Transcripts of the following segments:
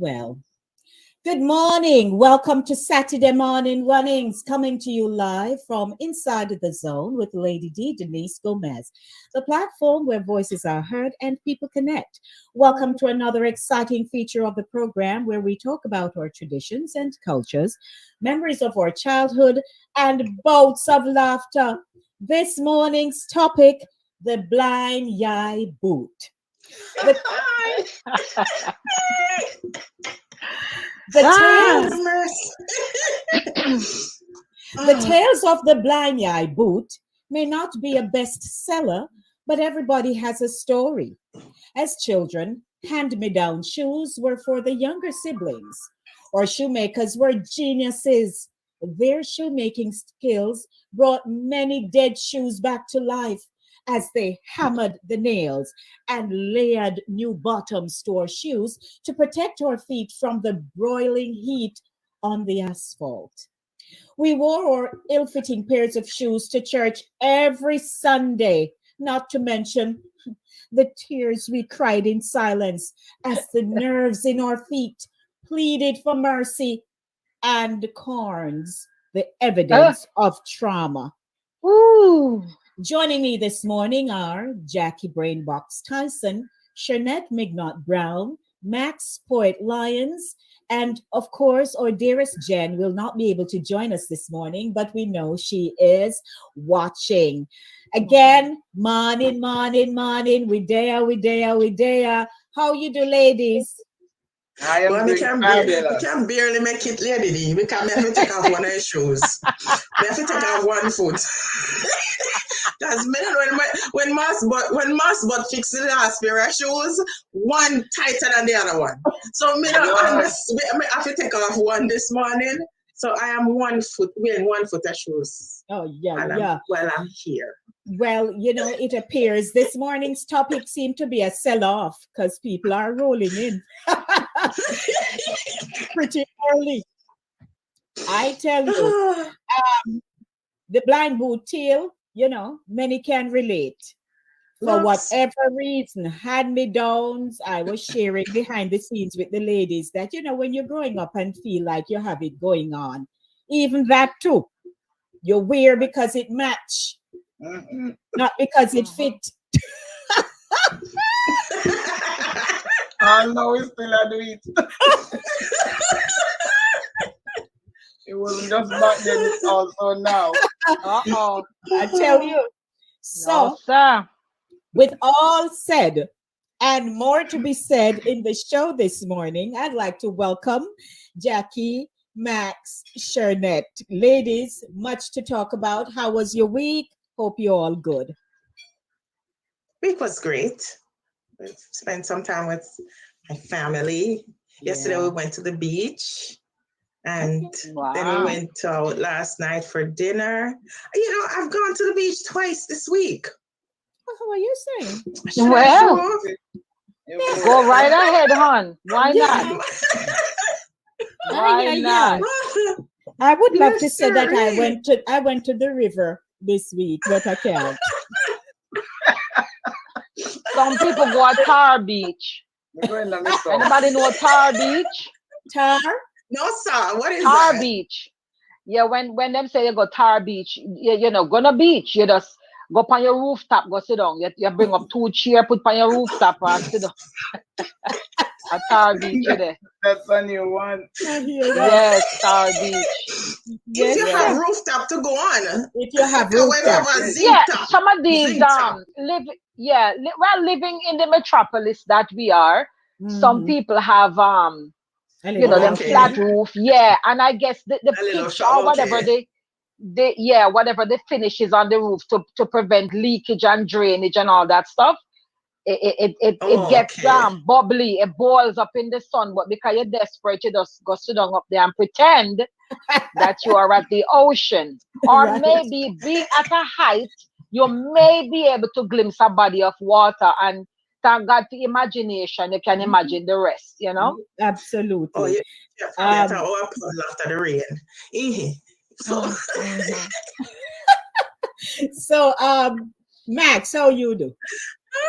Well. Good morning. Welcome to Saturday Morning Runnings, coming to you live from inside the zone with Lady D, Denise Gomez, the platform where voices are heard and people connect. Welcome to another exciting feature of the program where we talk about our traditions and cultures, memories of our childhood, and bouts of laughter. This morning's topic, the blind Yieye boot. The, the tales of the blind Yieye boot may not be a bestseller, but everybody has a story. As children, hand-me-down shoes were for the younger siblings, or shoemakers were geniuses. Their shoemaking skills brought many dead shoes back to life as they hammered the nails and layered new bottoms to our shoes to protect our feet from the broiling heat on the asphalt. We wore our ill-fitting pairs of shoes to church every Sunday, not to mention the tears we cried in silence as the nerves in our feet pleaded for mercy and corns, the evidence of trauma. Ooh. Joining me this morning are Jackie Brainbox Tyson, Shanette Mignot Brown, Max Poet Lyons, and of course, our dearest Jen will not be able to join us this morning, but we know she is watching. Again, morning. We there. How you do, ladies? I am we can barely make it, Lady D. We can have to take off one of your shoes. We have to take off one foot. That's when Moss but fix the last pair of shoes, one tighter than the other one. So I have to take off one this morning. So I am wearing 1 foot of shoes. Oh yeah, I'm here. Well, it appears this morning's topic seemed to be a sell-off because people are rolling in pretty early. I tell you, the blind boot tale, many can relate. For whatever reason, hand-me-downs, I was sharing behind the scenes with the ladies that, when you're growing up and feel like you have it going on, Even that too. You wear because it match, not because it fit. I know we still do it. It wasn't just back then, it's also now. I tell you. So, sir. with all said and more to be said in the show this morning, I'd like to welcome Jackie, Max, Shernette. Ladies, much to talk about. How was your week? Hope you're all good. Week was great. We spent some time with my family. Yesterday we went to the beach. And then we went out last night for dinner. You know, I've gone to the beach twice this week. What are you saying? Well, go right ahead, hon. Why not? Why not? I would love to say that I went to the river this week, but I can't. Some people go to Tar Beach. Anybody know Tar Beach? Tar? No, sir. What is Tar that? Beach. Yeah, when them say you go Tar Beach, you know, go to beach, you just go up on your rooftop, go sit down. You bring up 2 chairs, put on your rooftop and sit down. At Tar Beach, there. That's a new one. Yes, Tar Beach. If you have rooftop to go on. If you have rooftop. Yeah, some of these living in the metropolis that we are, some people have you know, them flat roof, and I guess the pitch or whatever whatever the finish is on the roof to prevent leakage and drainage and all that stuff. It gets bubbly, it boils up in the sun, but because you're desperate, you just go sit down up there and pretend that you are at the ocean. Or maybe being at a height, you may be able to glimpse a body of water, and thank God for imagination, you can imagine the rest, you know? Absolutely. Oh, yeah. After the rain. So, Max, how you do?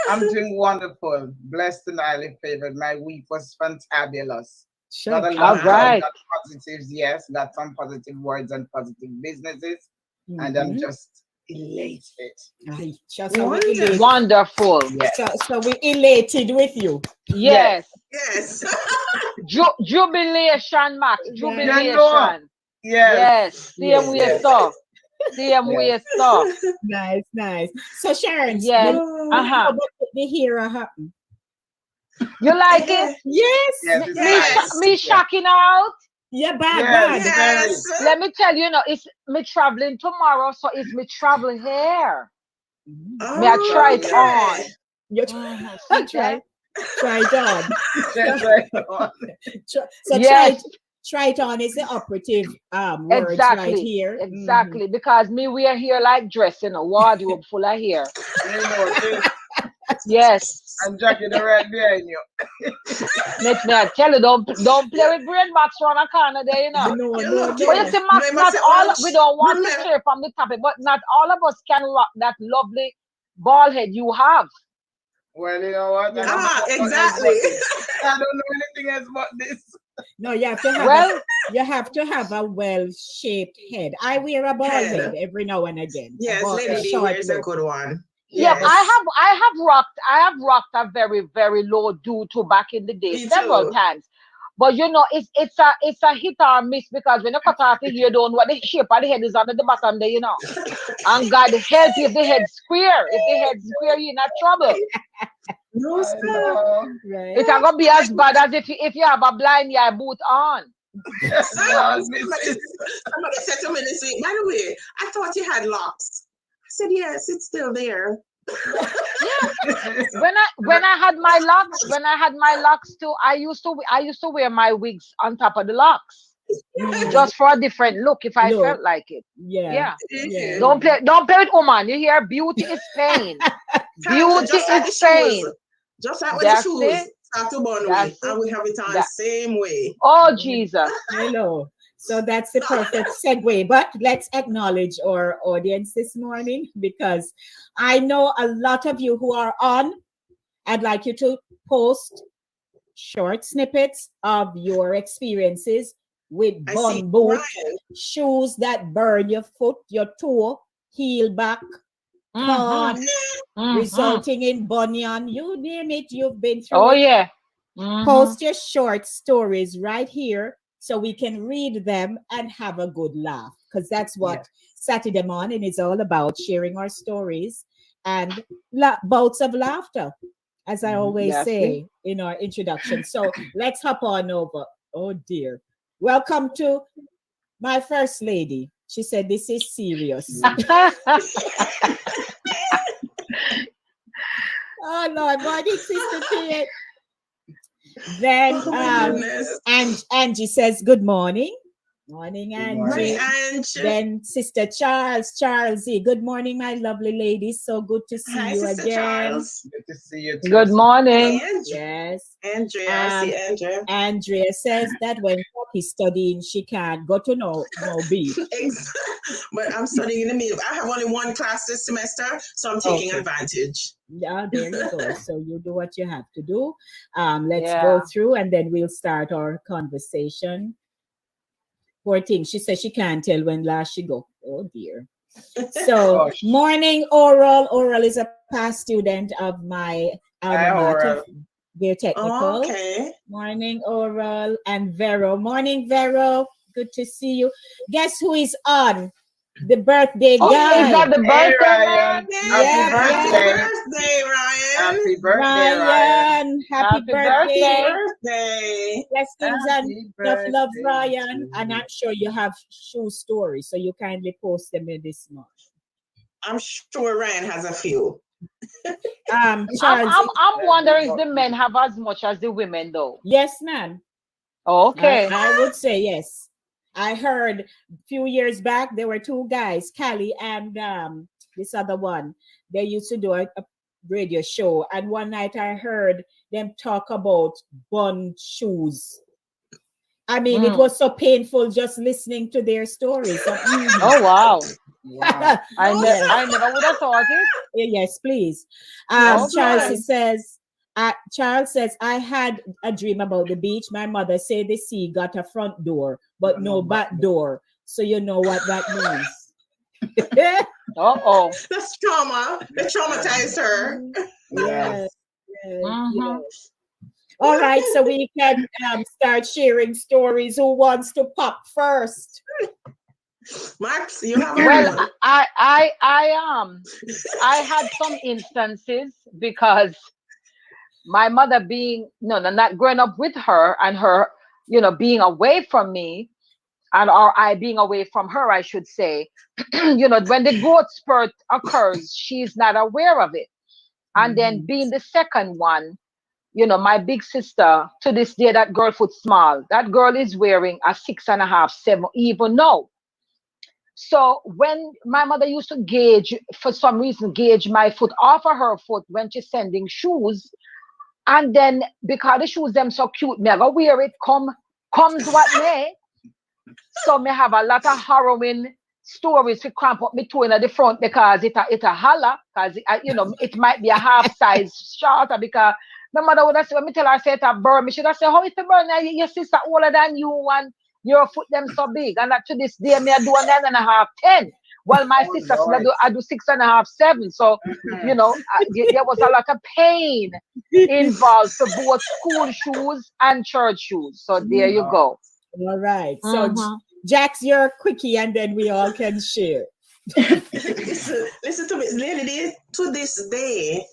I'm doing wonderful. Blessed and highly favored. My week was fantabulous. Sure. Got a lot got positives, yes. Got some positive words and positive businesses. And I'm just elated. Wonderful. Yes. So we elated with you. Yes. Yes. Jubilation, Max. Jubilation. Yes. Same way, so. Same way, so. Nice. So Sharon, Uh-huh. the hero happen. You like it? Yes. Me shocking out. Yeah, bad. Yes. Let me tell you, it's me traveling tomorrow, so it's me travel here. Me I try it on. You try it on. Try it on is the operative words right here. Exactly, because we are here like dress in a wardrobe full of hair. Yes. And Jackie the right behind you. Let me tell you, don't play with brain Max around the corner there, you know. No. But you see, Max, not all we don't want to clear from the topic, but not all of us can rock that lovely bald head you have. Well, you know what? Exactly. I don't know anything else but this. No, you have to have a well-shaped head. I wear a bald head every now and again. Yes, Lady D wears a good one. Yeah, yes. I have rocked a very, very low doo-doo back in the day several times. But you know, it's a hit or miss, because when you cut off the hair, you don't know what the shape of the head is under the bottom there, you know. And God help you if the head's square. If the head's square, you're in trouble. No, right. It's not gonna be as bad as if you have a blind Yieye boot on. Somebody said to me this week, by the way, I thought you had locks. I said, yes, it's still there. Yeah. When I had my locks too, I used to wear my wigs on top of the locks. Just for a different look if I felt like it. Yeah. Don't play with woman. You hear, beauty is pain. Beauty is pain. Just like when the shoes start to burn away, and we have it on the same way. Oh Jesus. Hello. So that's the perfect segue. But let's acknowledge our audience this morning, because I know a lot of you who are on. I'd like you to post short snippets of your experiences with bun boot, shoes that burn your foot, your toe, heel back, corn, resulting in bunion. You name it, you've been through it. Yeah. Post your short stories right here so we can read them and have a good laugh, because that's what Satideh Mawnin is all about, sharing our stories and bouts of laughter, as I always say in our introduction. So let's hop on over. Oh dear. Welcome to my first lady. She said this is serious. Oh Lord, morning, Sister Tia. Then and Angie says good morning. Morning, Angie. Then Sister Charles E. Good morning, my lovely ladies. So good to see you Sister again. Charles. Good to see you too. Good morning. Yes. Andrea, I see Andrea. Andrea says that when he's studying, she can't go to no beach. But I'm studying in the middle. I have only one class this semester, so I'm taking advantage. Yeah, there you go. So you do what you have to do. Let's go through and then we'll start our conversation. Poor thing. She says she can't tell when last she go. Oh dear. So morning, Oral. Oral is a past student of my alma mater. They're technical. Okay. Morning, Oral. And Vero. Morning, Vero. Good to see you. Guess who is on? The birthday guy. Is that the birthday, Ryan? Happy birthday, Ryan. Happy birthday, Ryan. Happy birthday. Blessings Happy and love, Ryan. And I'm sure you have shoe stories, so you kindly post them in this month. I'm sure Ryan has a few. Charles, I'm wondering if the men have as much as the women, though. Yes, ma'am. Okay. I would say yes. I heard a few years back there were two guys, Callie and this other one. They used to do a radio show, and one night I heard them talk about bun shoes. I mean, it was so painful just listening to their stories. Oh wow! I never would have thought it. Yes, please. Charles says, I had a dream about the beach. My mother said the sea got a front door, but no back door. So you know what that means. That's trauma. It traumatized her. Yes. All right, so we can start sharing stories. Who wants to pop first? Max, you have I had some instances because my mother not growing up with her and her, being away from me, or I being away from her, I should say, when the growth spurt occurs, she's not aware of it. And then being the second one, my big sister, to this day, that girl foot small. That girl is wearing a 6.5, 7, even now. So when my mother used to gauge my foot off of her foot when she's sending shoes, and then because the shoes them so cute, me go wear it comes what may. So me have a lot of harrowing stories to cramp up my toe in the front because it a holler, because it might be a half size shorter, because my mother would have said, when me tell her say it a burn, me should have said, how is the burn? Your sister older than you and your foot them so big. And to this day me I do a 9.5, 10. Well, my sister I do 6.5, 7. So there was a lot of pain involved for both school shoes and church shoes. So there you go. All right. So Jax, you're a quickie, and then we all can share. Listen to me, lady. To this day,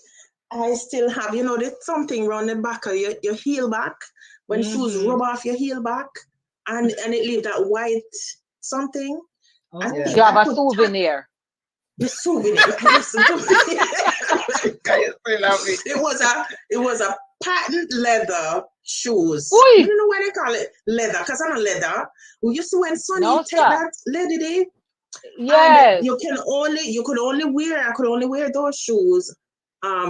I still have, there's something around the back of your heel back when shoes rub off your heel back, and it leaves that white something. You have a souvenir. The souvenir. Listen to me. It was a patent leather shoes. Ooh. You know why they call it leather? Because I'm a leather. We used to when Sonny take that lady day. Yes. I could only wear those shoes.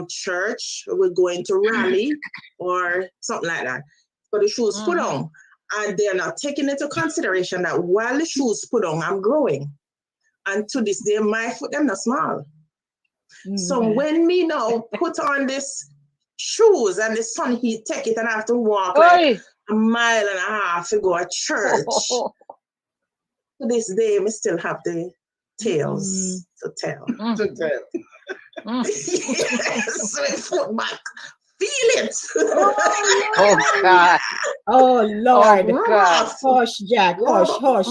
Church, we're going to rally or something like that. But the shoes put on. And they're not taking into consideration that while the shoes put on, I'm growing. And to this day, my foot them not small. So when me now put on this shoes and the sun heat take it and I have to walk like a mile and a half to go to church. To this day, we still have the tales to tell. Yes, so foot back. Feel it. Oh God. Oh Lord. Oh, God. Hush, Jack. Hush, hush.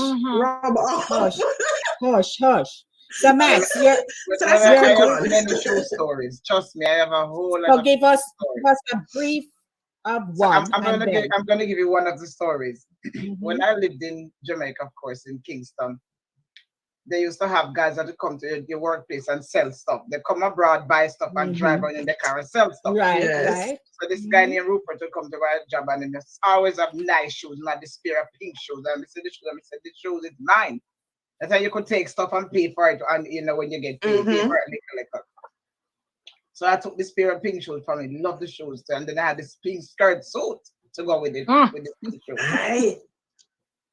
Hush. Hush, hush. So Max, I have many show stories. Trust me, I have a whole lot. So give us a brief of one. So I'm gonna give you one of the stories. When I lived in Jamaica, of course, in Kingston, they used to have guys that would come to your workplace and sell stuff. They come abroad, buy stuff, and drive around in the car and sell stuff. Right, right. So this guy named Rupert would come to my job and he always have nice shoes, not this pair of pink shoes. And I said, the shoes is mine. That's how you could take stuff and pay for it. And when you get paid, pay for it, like. So I took this pair of pink shoes from him. Love the shoes too. And then I had this pink skirt suit to go with it, with the pink shoes. Right.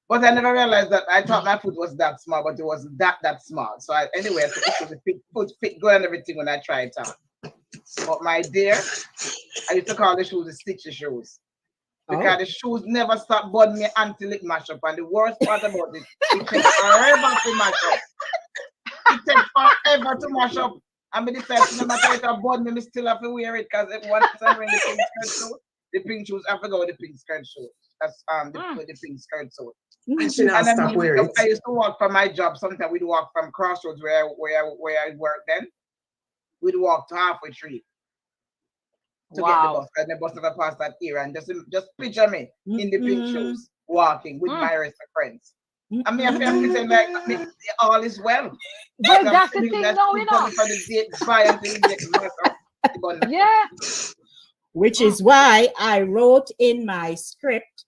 But I never realized that I thought my foot was that small, but it wasn't that small. So I took the foot fit good and everything when I tried it out. But my dear, I used to call the shoes the stitchy shoes. Because the shoes never stop bugging me until it mash up. And the worst part about it takes forever to mash up. It takes forever to mash up. And by the time no matter if I bud me, still have to wear it because once I wear the pink skirt suit, the pink shoes, I forgot with the pink skirt suit. That's the pink skirt suit. I should not stop wearing it. I used to walk from my job. Sometimes we'd walk from Crossroads where I worked then. We'd walk to halfway tree to get the bus. And the bus never passed that era. And just picture me in the pink shoes walking with my rest of friends. I mean, I feel saying like all is well. Well, that's the thing now, Yeah. Which is why I wrote in my script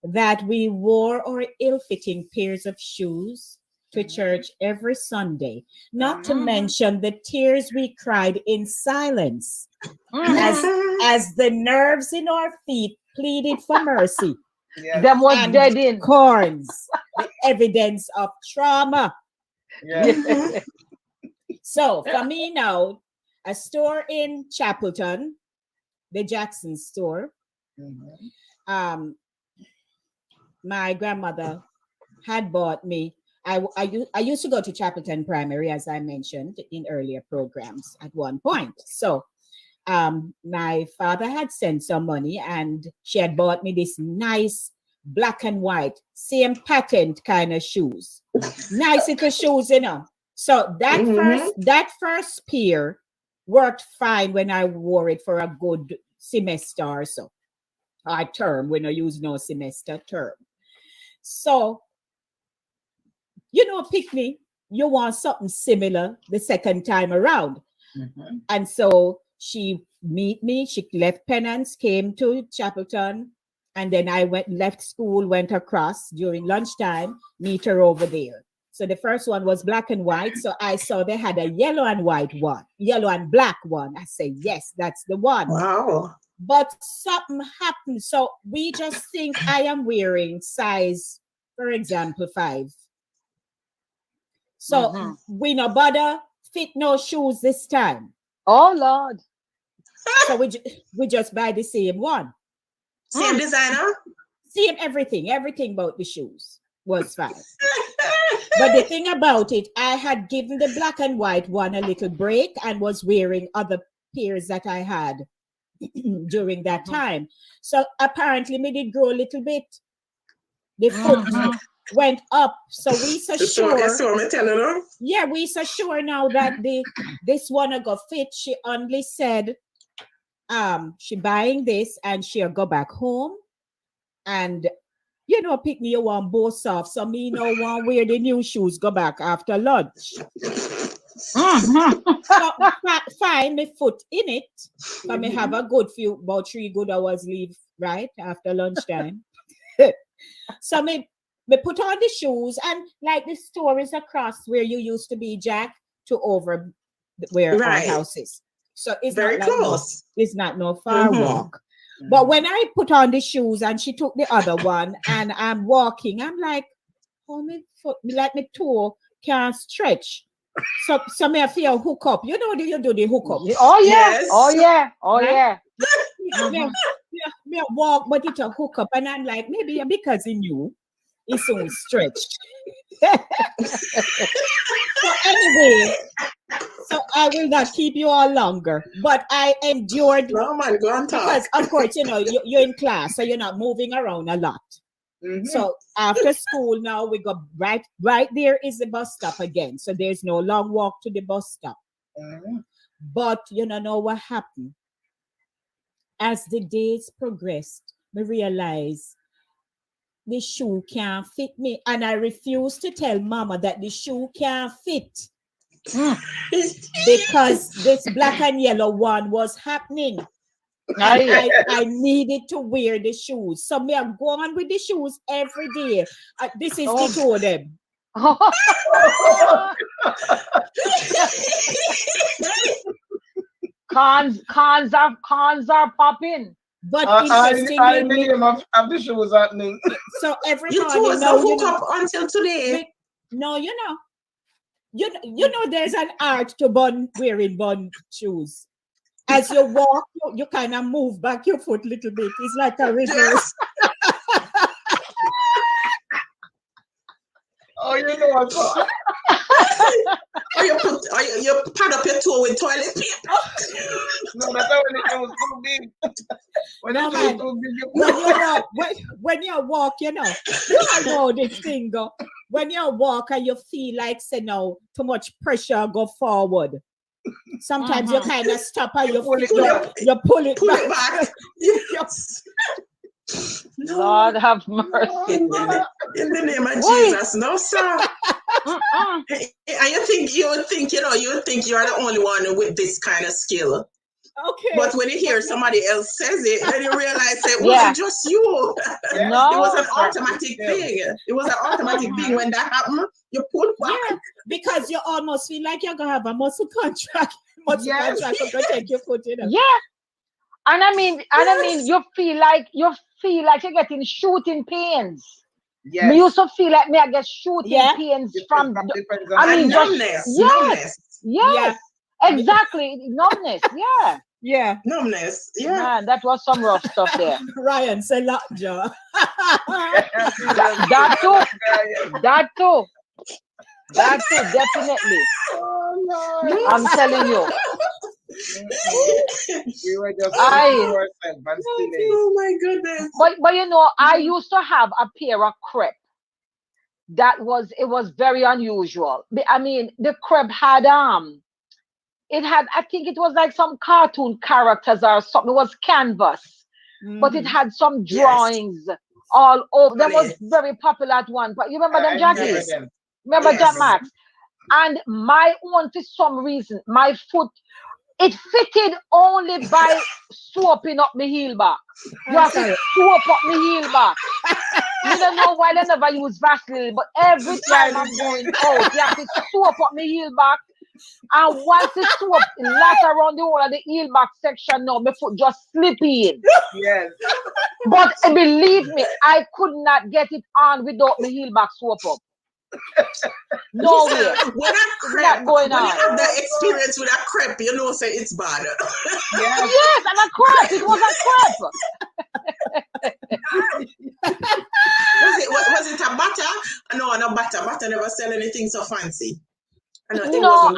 that we wore our ill-fitting pairs of shoes to church every Sunday, not to mention the tears we cried in silence as the nerves in our feet pleaded for mercy. Yes. Them was and dead in corns, the evidence of trauma. Yes. So for me now, a store in Chapelton, the Jackson store. My grandmother had bought me. I used to go to Chapelton Primary, as I mentioned in earlier programs at one point. So my father had sent some money and she had bought me this nice black and white, same patent kind of shoes. Nice little shoes, So that first pair worked fine when I wore it for a good semester or so. Or term, when I use no semester, term. So, pick me, you want something similar the second time around. And so she meet me, she left Penance, came to Chapelton, and then I left school, went across during lunchtime, meet her over there. So the first one was black and white. So I saw they had a yellow and white one, yellow and black one. I said, yes, that's the one. Wow. But something happened. So we just think I am wearing size, for example, 5. So we no bother fit no shoes this time. Oh, Lord. So we just buy the same one. Same designer? Same everything. Everything about the shoes was fine. But the thing about it, I had given the black and white one a little break and was wearing other pairs that I had during that time. So apparently me did grow a little bit. The foot went up. So we so sure. Yeah, we so sure now that this one got fit. She only said she buying this and she'll go back home and pick me you want both off. So me no want wear the new shoes, go back after lunch. So find my foot in it. So me have a good about 3 good hours leave right after lunchtime. So me put on the shoes and like the store is across where you used to be, Jack, to over where our house is. So it's very not close. It's not no far walk. But when I put on the shoes and she took the other one and I'm walking, I'm like, oh, my foot, like my toe can't stretch. So me feel hook up. You know, you do the hook up. Oh yeah. Yes. Oh yeah. Oh yeah. Me walk, but it's a hook up, and I'm like, maybe because he knew it's soon stretched. So anyway, so I will not keep you all longer, but I endured. No man, go on talk. Because of course, you know, you're in class, so you're not moving around a lot. So after school now we go right there is the bus stop again. So there's no long walk to the bus stop. But you know what happened? As the days progressed, we realized the shoe can't fit me. And I refused to tell mama that the shoe can't fit. Because this black and yellow one was happening. I needed to wear the shoes. So me I'm going with the shoes every day. This is the two of them. Cons are popping. But interestingly, I the name of the shoes happening. So every you morning now, hook up until today. No, you know there's an art to wearing bun shoes. As you walk, you kind of move back your foot a little bit. It's like a reverse. Oh, you know what? you pad up your toe with toilet paper. No, that's when it was too big. When you walk, you know this thing go. When you walk and you feel like, say no, too much pressure go forward. Sometimes you kind of stop and you pull it back. Lord have mercy. In the name of Jesus, no sir. And you think you would think you are the only one with this kind of skill. Okay. But when you hear somebody else says it, then you realize it wasn't just you. No. It was an automatic thing. It was an automatic thing. When that happened, you pull back. Yeah, because you almost feel like you're gonna have a muscle contract. Contract to take your foot in. Yeah. And I mean, you feel like you're getting shooting pains. Yes. Me used to feel like I get shooting pains from numbness. Yes. Exactly. Numbness. Yeah. Numbness. Yeah. Man, that was some rough stuff there. Ryan said lockjaw. That too, definitely. Oh, Lord. I'm telling you. We were just oh my goodness. But you know, I used to have a pair of crepe. It was very unusual. I mean, the crepe had I think it was like some cartoon characters or something. It was canvas, but it had some drawings all over. That was very popular at one. But you remember them, Jackie? Remember Jack Max? And my own, for some reason, my foot, it fitted only by swooping up my heel back. You have to swoop up my heel back. You don't know why I never use Vaseline, but every time I'm going out, you have to swoop up my heel back. And once the swoop lat around the whole of the heel back section, now my foot just slip in. Yes. But believe me, I could not get it on without my heel back swoop up. No way. When you have that experience with a crepe, you know, say it's bad. Yes, and a crepe. It was a crepe. Was it a butter? No, not butter. Butter never sell anything so fancy. I don't know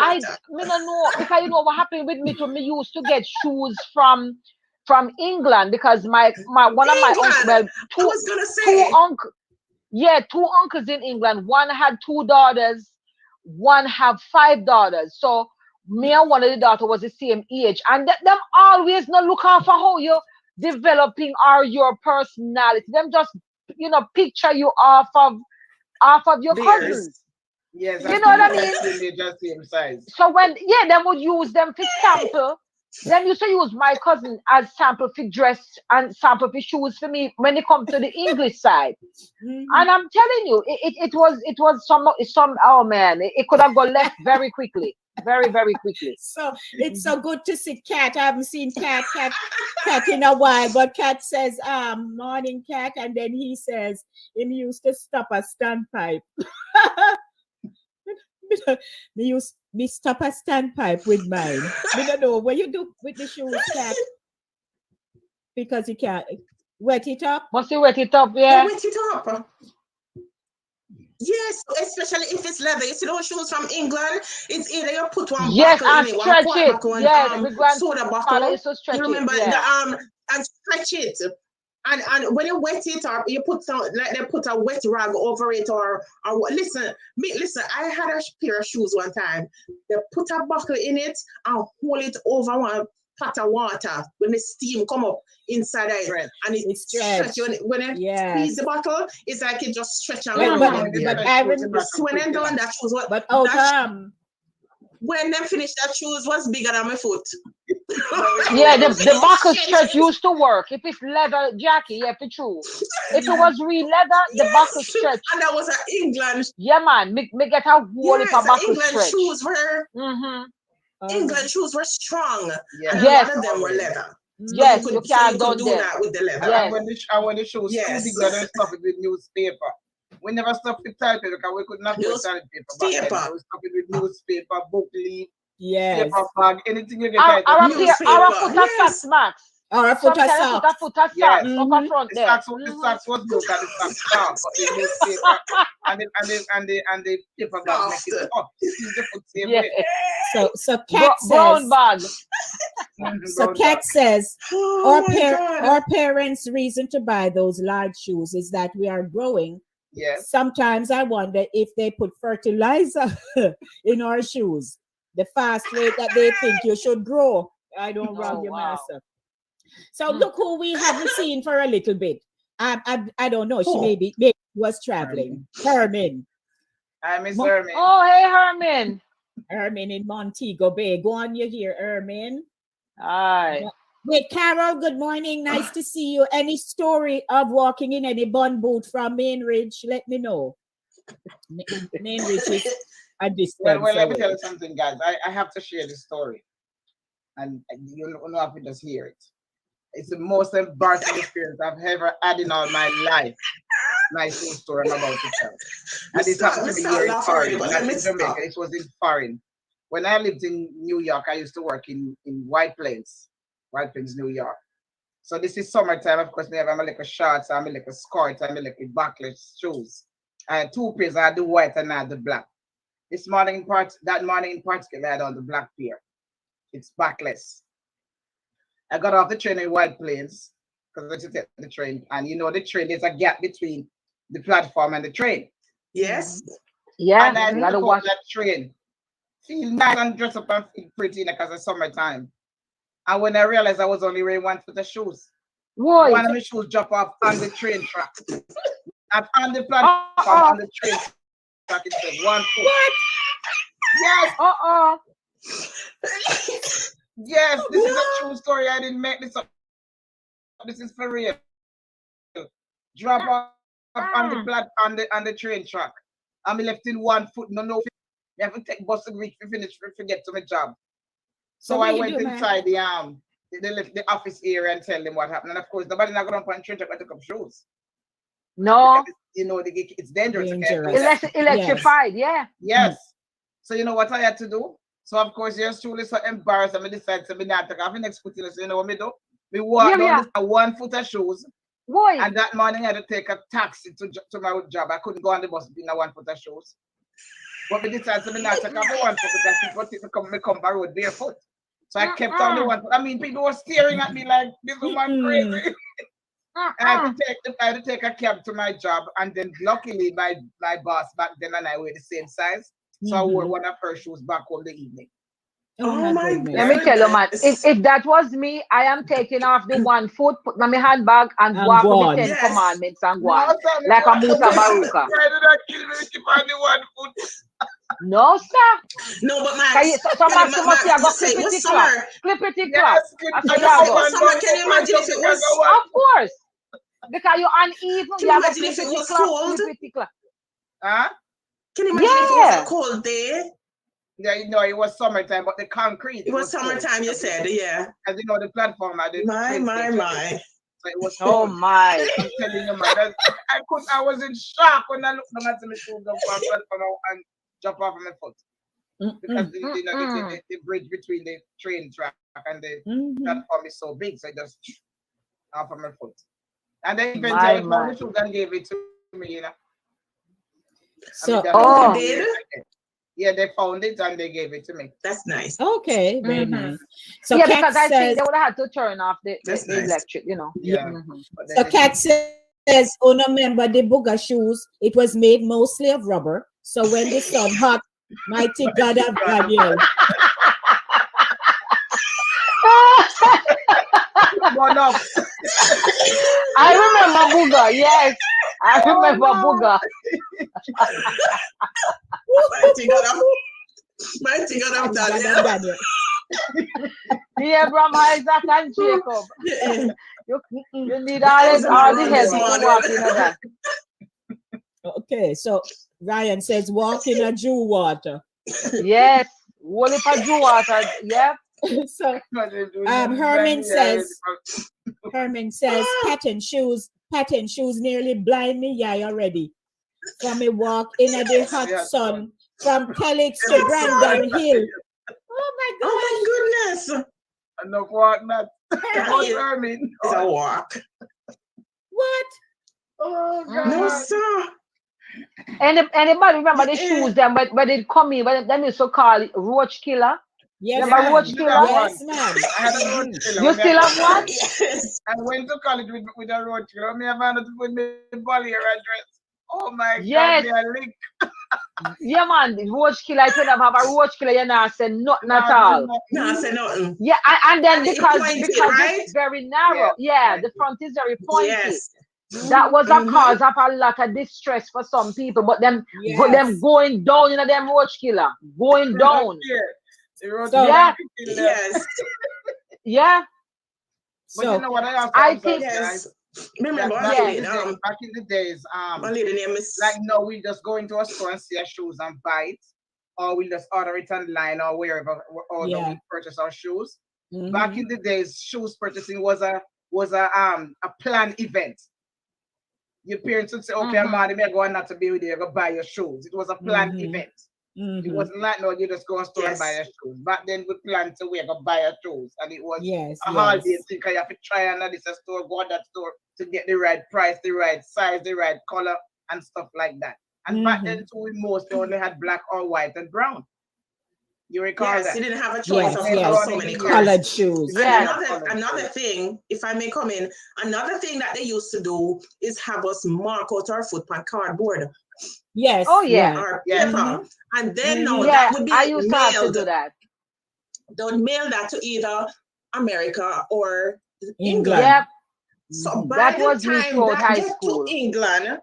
because you know what happened with me. Me used to get shoes from England because my one of my uncles, two uncles in England. One had 2 daughters, one have 5 daughters. So me and one of the daughters was the same age, and them always not look out for how you're developing your personality. Them just picture you off of your cousins. Yes, you know what I mean. Just same size. So when they would use them for sample. Then used to use my cousin as sample for dress and sample for shoes for me when it comes to the English side. And I'm telling you, it was some oh man, it could have gone left very quickly. Very, very quickly. So it's so good to see Kat. I haven't seen Kat in a while, but Kat says, morning Kat, and then he says, he used to stop a standpipe. me stop a standpipe with mine. Me don't know what you do with the shoes, Cat. Because you can't wet it up. Must you wet it up, yeah? Wet it up. Yes, especially if it's leather. You see those shoes from England? It's either you put one buckle in it, one quart buckle, and soda bottle. You remember and stretch it. And when you wet it up, you put some like they put a wet rag over it or listen. I had a pair of shoes one time. They put a buckle in it and hold it over one pot of water when the steam come up inside it, and it's stretch. When you squeeze the bottle, it's like it just stretch out. But I remember when I'm done that shoes. But when they finished, that shoes was bigger than my foot. Yeah, the buckle stretch used to work. If it's leather, Jackie, yeah, for true. If it was real leather, the buckle stretch. And that was an England. Yeah, man. Me get a whole if a buckle England stretch. Shoes were. England shoes were strong. Yeah. And a lot of them were leather. Yes, you can't do that with the leather. Yes. And when the shoes too big, they stuff it with newspaper. We never stuffed it tight because we could not put toilet paper. We stuff it with newspaper, book leaf, paper bag, anything you get tight. Or a foot of socks, Max. Or a foot of socks. A foot of socks up front there. The socks was look at the socks but the newspaper and the paper bag make it up. The foot same way. So Cat says brown bag. So Cat says our parents' reason to buy those large shoes is that we are growing. Yes. Sometimes I wonder if they put fertilizer in our shoes, the fast rate that they think you should grow. I don't run your master. So look who we haven't seen for a little bit. I don't know. She maybe was traveling. Herman. I miss Herman. Oh, hey, Herman. Herman in Montego Bay. Go on, you here, Herman. Hi. Wait, Carol, good morning. Nice to see you. Any story of walking in any bun boot from Main Ridge? Let me know. Main Ridge is a distance. Well, let me tell you something, guys. I have to share this story. And you know if you just hear it. It's the most embarrassing experience I've ever had in all my life. My full story I'm about to tell. And it happened to me here in foreign, not in Jamaica. It was in foreign. When I lived in New York, I used to work in White Plains, New York. So this is summertime, of course. I have my little shorts, I have my little skirt, I have my little backless shoes. I had two pairs, I had the white and I had the black. That morning in particular, I had on the black pair. It's backless. I got off the train in White Plains because I took the train, and you know the train, there's a gap between the platform and the train. Yes. Yeah. And I took off that train. Feel nice and dress up and feel pretty because it's summertime. And when I realized I was only wearing one foot of shoes, one of my shoes dropped off on the train track. Not on the platform, on the train track. It said 1 foot. What? Yes. Yes, this is a true story. I didn't make this up. This is for real. Drop off on the train track. I'm left in 1 foot. No. You have to take bus to reach to finish to get to my job. So I went inside the office area and tell them what happened. And of course, nobody not going to punch train track. I took up shoes. No. Because, you know, it's dangerous. Electrified, yeah. Yes. So you know what I had to do? So of course, you're truly so embarrassed. I decided to be not take off the next foot. So you know what I do? We walked down this 1 foot of shoes. Boy. And that morning I had to take a taxi to my job. I couldn't go on the bus in a 1 foot of shoes. But we decided to be not take off the 1 foot because people come by road barefoot. So I kept on the 1 foot. I mean, people were staring at me like this woman crazy. I had to take a cab to my job, and then luckily my boss back then and I were the same size. So I wore one of her shoes back home the evening. Oh my God. Let me tell you, man, if that was me, I am taking off the 1 foot, put on my handbag, and walk with the 10 commandments and go on. Like a Musa Baruka. No, sir. No, but man, Somebody must have got clip it clock. Can you imagine if it was? Of course. Because you're uneven. Can you imagine if it was cold? Huh? Can you imagine if it was a cold day? Yeah, you know, it was summertime, but the concrete. It was summertime, cold. You said, yeah. As you know, the platform. My. So it was cold. Oh my! I'm telling you, man. I was in shock when I looked down at my shoes and jump off my foot. because the bridge between the train track and the platform is so big, so it just off of my foot. And then eventually found the shoes and gave it to me, you know. So, they did? Yeah, they found it and they gave it to me. That's nice. Okay, very nice. So yeah, Kat because I says, think they would have had to turn off the nice. electric, you know. Yeah. So Kat says, oh, no, remember the booger shoes, it was made mostly of rubber. So when the sun hot, mighty God of Daniel. I remember booger, yes. I remember booger. Mighty God of Daniel. The Abraham, Isaac, and Jacob. You need all the help to walk in that. Okay, so Ryan says, walk in a Jew water. Yes, walk in a Jew water. Yep. So Herman says, patent shoes nearly blind me Yieye already. From a walk in the hot sun from Calix to Brandon Hill. Oh my goodness. Enough walk not. Herman. It's a walk. What? Oh God. No, sir. Anybody remember the shoes them when it come in, when them used to call it roach killer? Yes, remember roach killer? Yes, ma'am. I had a roach killer. You still have one? Yes. I went to college with a roach killer. I found out to put me ball here address. Oh my yes. God, they are linked. Yeah, man, roach killer. I could have a roach killer. You know, say nothing at all. No, say nothing. Yeah, and then And because right? it's very narrow. Yeah, the front is very pointy. Yes. That was a cause of a lot of distress for some people, but them going down in them roach killer, going down. Yes. Yeah. But you know what I think yes. Remember back in the days, my lady name is like no, we just go into a store and see our shoes and buy it, or we just order it online or wherever we purchase our shoes. Back in the days, shoes purchasing was a planned event. Your parents would say, okay, I'm going not to be with you, go buy your shoes. It was a planned event. It wasn't like, no, you just go to store and buy your shoes. Back then, we planned to go buy your shoes. And it was a holiday thing, because you have to try another store, go to that store to get the right price, the right size, the right color, and stuff like that. And back then, too, we mostly only had black or white and brown. You recall that? You didn't have a choice of so many colored shoes. Another thing, if I may come in, another thing that they used to do is have us mark out our foot on cardboard. Yes. Oh yeah. Our paper. And then that would be I used to have to do that. Don't mail that to either America or England. Yep. So by that the was time me that high get school. to England,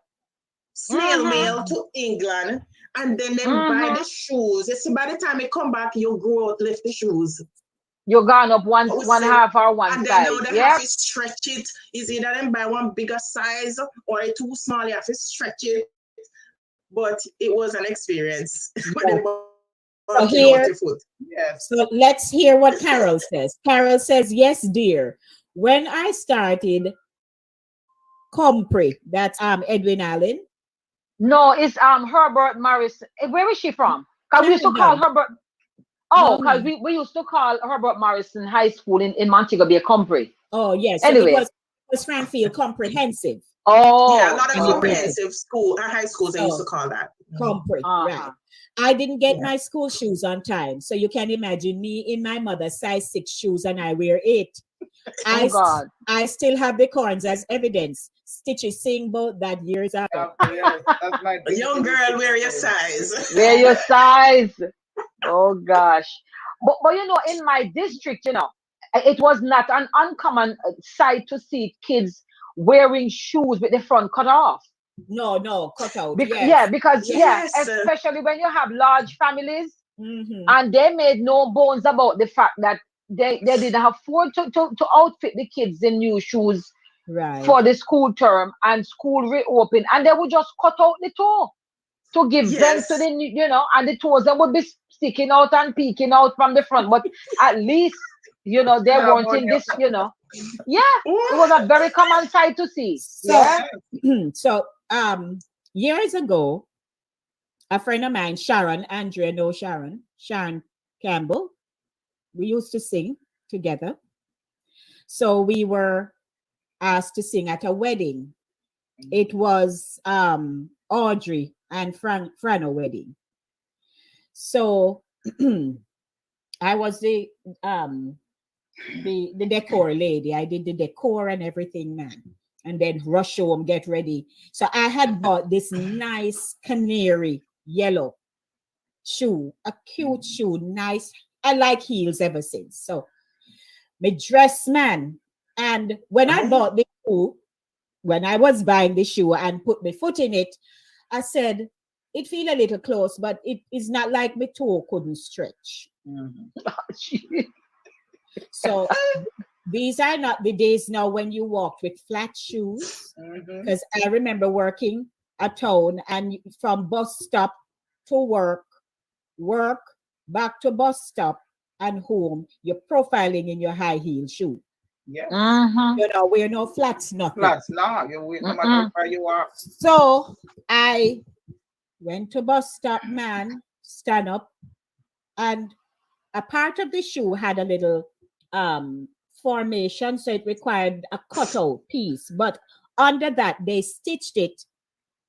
snail mail to England, and then buy the shoes. You see, by the time you come back, you grow out, lift the shoes. You're gone up one half or one and size. And then now they have to stretch it. Is either them buy one bigger size or a too small, you have to stretch it. But it was an experience. So let's hear what Carol says. Carol says, yes, dear. When I started Compre, that's Edwin Allen. No, it's Herbert Morrison. Where is she from? Because we used to call Herbert. Oh, because we used to call Herbert Morrison High School in Montego Bay, Compre. Oh, yes. Anyway. So it was Frankfield Comprehensive. Oh. Yeah, a lot of comprehensive school, high schools, they used to call that. Compre, right. I didn't get my school shoes on time. So you can imagine me in my mother's size 6 shoes and I wear 8. I still have the corns as evidence. Stitches saying both that years after. That's my young girl, wear your size. Wear your size. Oh gosh. But you know, in my district, you know, it was not an uncommon sight to see kids wearing shoes with the front cut off. No, cut out. Because especially when you have large families, and they made no bones about the fact that they didn't afford to outfit the kids in new shoes for the school term and school reopen, and they would just cut out the toe to give them to the and the toes that would be sticking out and peeking out from the front, but at least they weren't in this, it was a very common sight to see. So years ago, a friend of mine, Sharon, Andrea, no Sharon Campbell. We used to sing together. So we were asked to sing at a wedding. It was Audrey and Frano wedding. So I was the decor lady. I did the decor and everything, man. And then rush home, get ready. So I had bought this nice canary yellow shoe, a cute shoe, nice. I like heels ever since. So my dress, man. And when I bought the shoe, when I was buying the shoe and put my foot in it, I said, it feel a little close, but it is not like my toe couldn't stretch. So these are not the days now when you walked with flat shoes. Because I remember working a town and from bus stop to work, back to bus stop and home, you're profiling in your high heel shoe. Yeah. You know, we're no flats, nothing. Flats, no. No matter where you are. So I went to bus stop, man, stand up, and a part of the shoe had a little formation, so it required a cutout piece. But under that, they stitched it,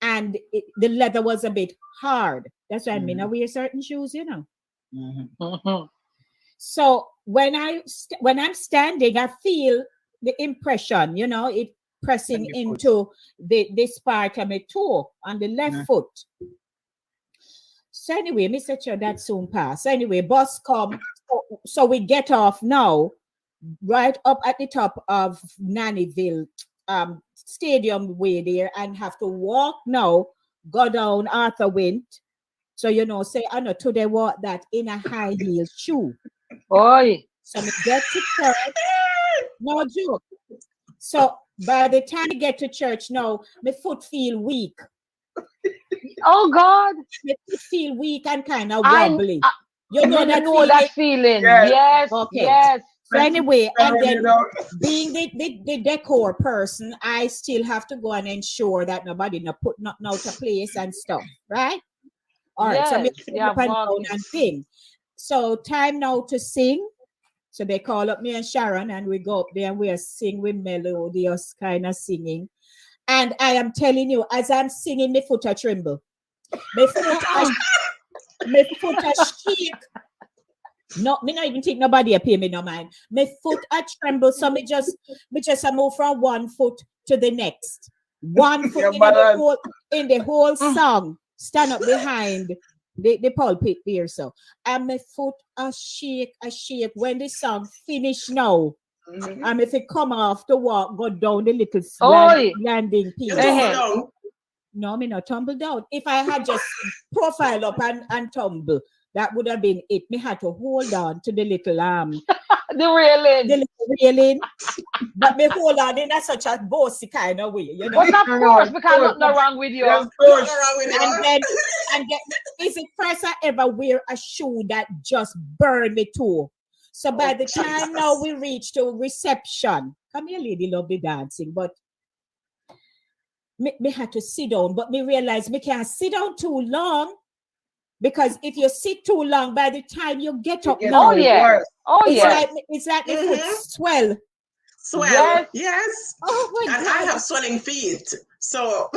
and the leather was a bit hard. That's why I mean, I wear certain shoes, you know. So when I'm standing, I feel the impression, you know, it pressing into this part of my toe on the left foot. So anyway, Mr. Cho, that soon pass. Anyway, bus come. So we get off now, right up at the top of Nannyville Stadium way there, and have to walk now, go down Arthur Wint. So, you know, say, I know, today walk that in a high heel shoe. Oi. So we get to church. No joke. So by the time I get to church now, my foot feel weak. Oh God. My foot feel weak and kind of wobbly. You know that feeling. Yes. Okay. Yes. So anyway, and then being the decor person, I still have to go and ensure that nobody put nothing out of place and stuff, right? All right. So I'm up and down and thing. So time now to sing. So they call up me and Sharon, and we go up there and we are singing with melodious kind of singing. And I am telling you, as I'm singing, my foot a tremble. My foot a shake. No, me not even think nobody pay me no mind. My foot a tremble, so me just move from one foot to the next. One foot in the whole song. Stand up behind the pulpit there, so and my foot a shake when the song finish now. And if it come off the walk, go down the little landing piece. No, me not tumble down. If I had just profile up and tumble, that would have been it. Me had to hold on to the little the railing. But me hold on in such a bossy kind of way, you know. But of course, because nothing wrong with you. And then is the first I ever wear a shoe that just burned me toe. So by the time now we reach to reception, come here, lady, love the dancing, but me had to sit down, but me realized me can't sit down too long, because if you sit too long, by the time you get up, it's like the foot swell. Yes. Oh my God. I have swelling feet, so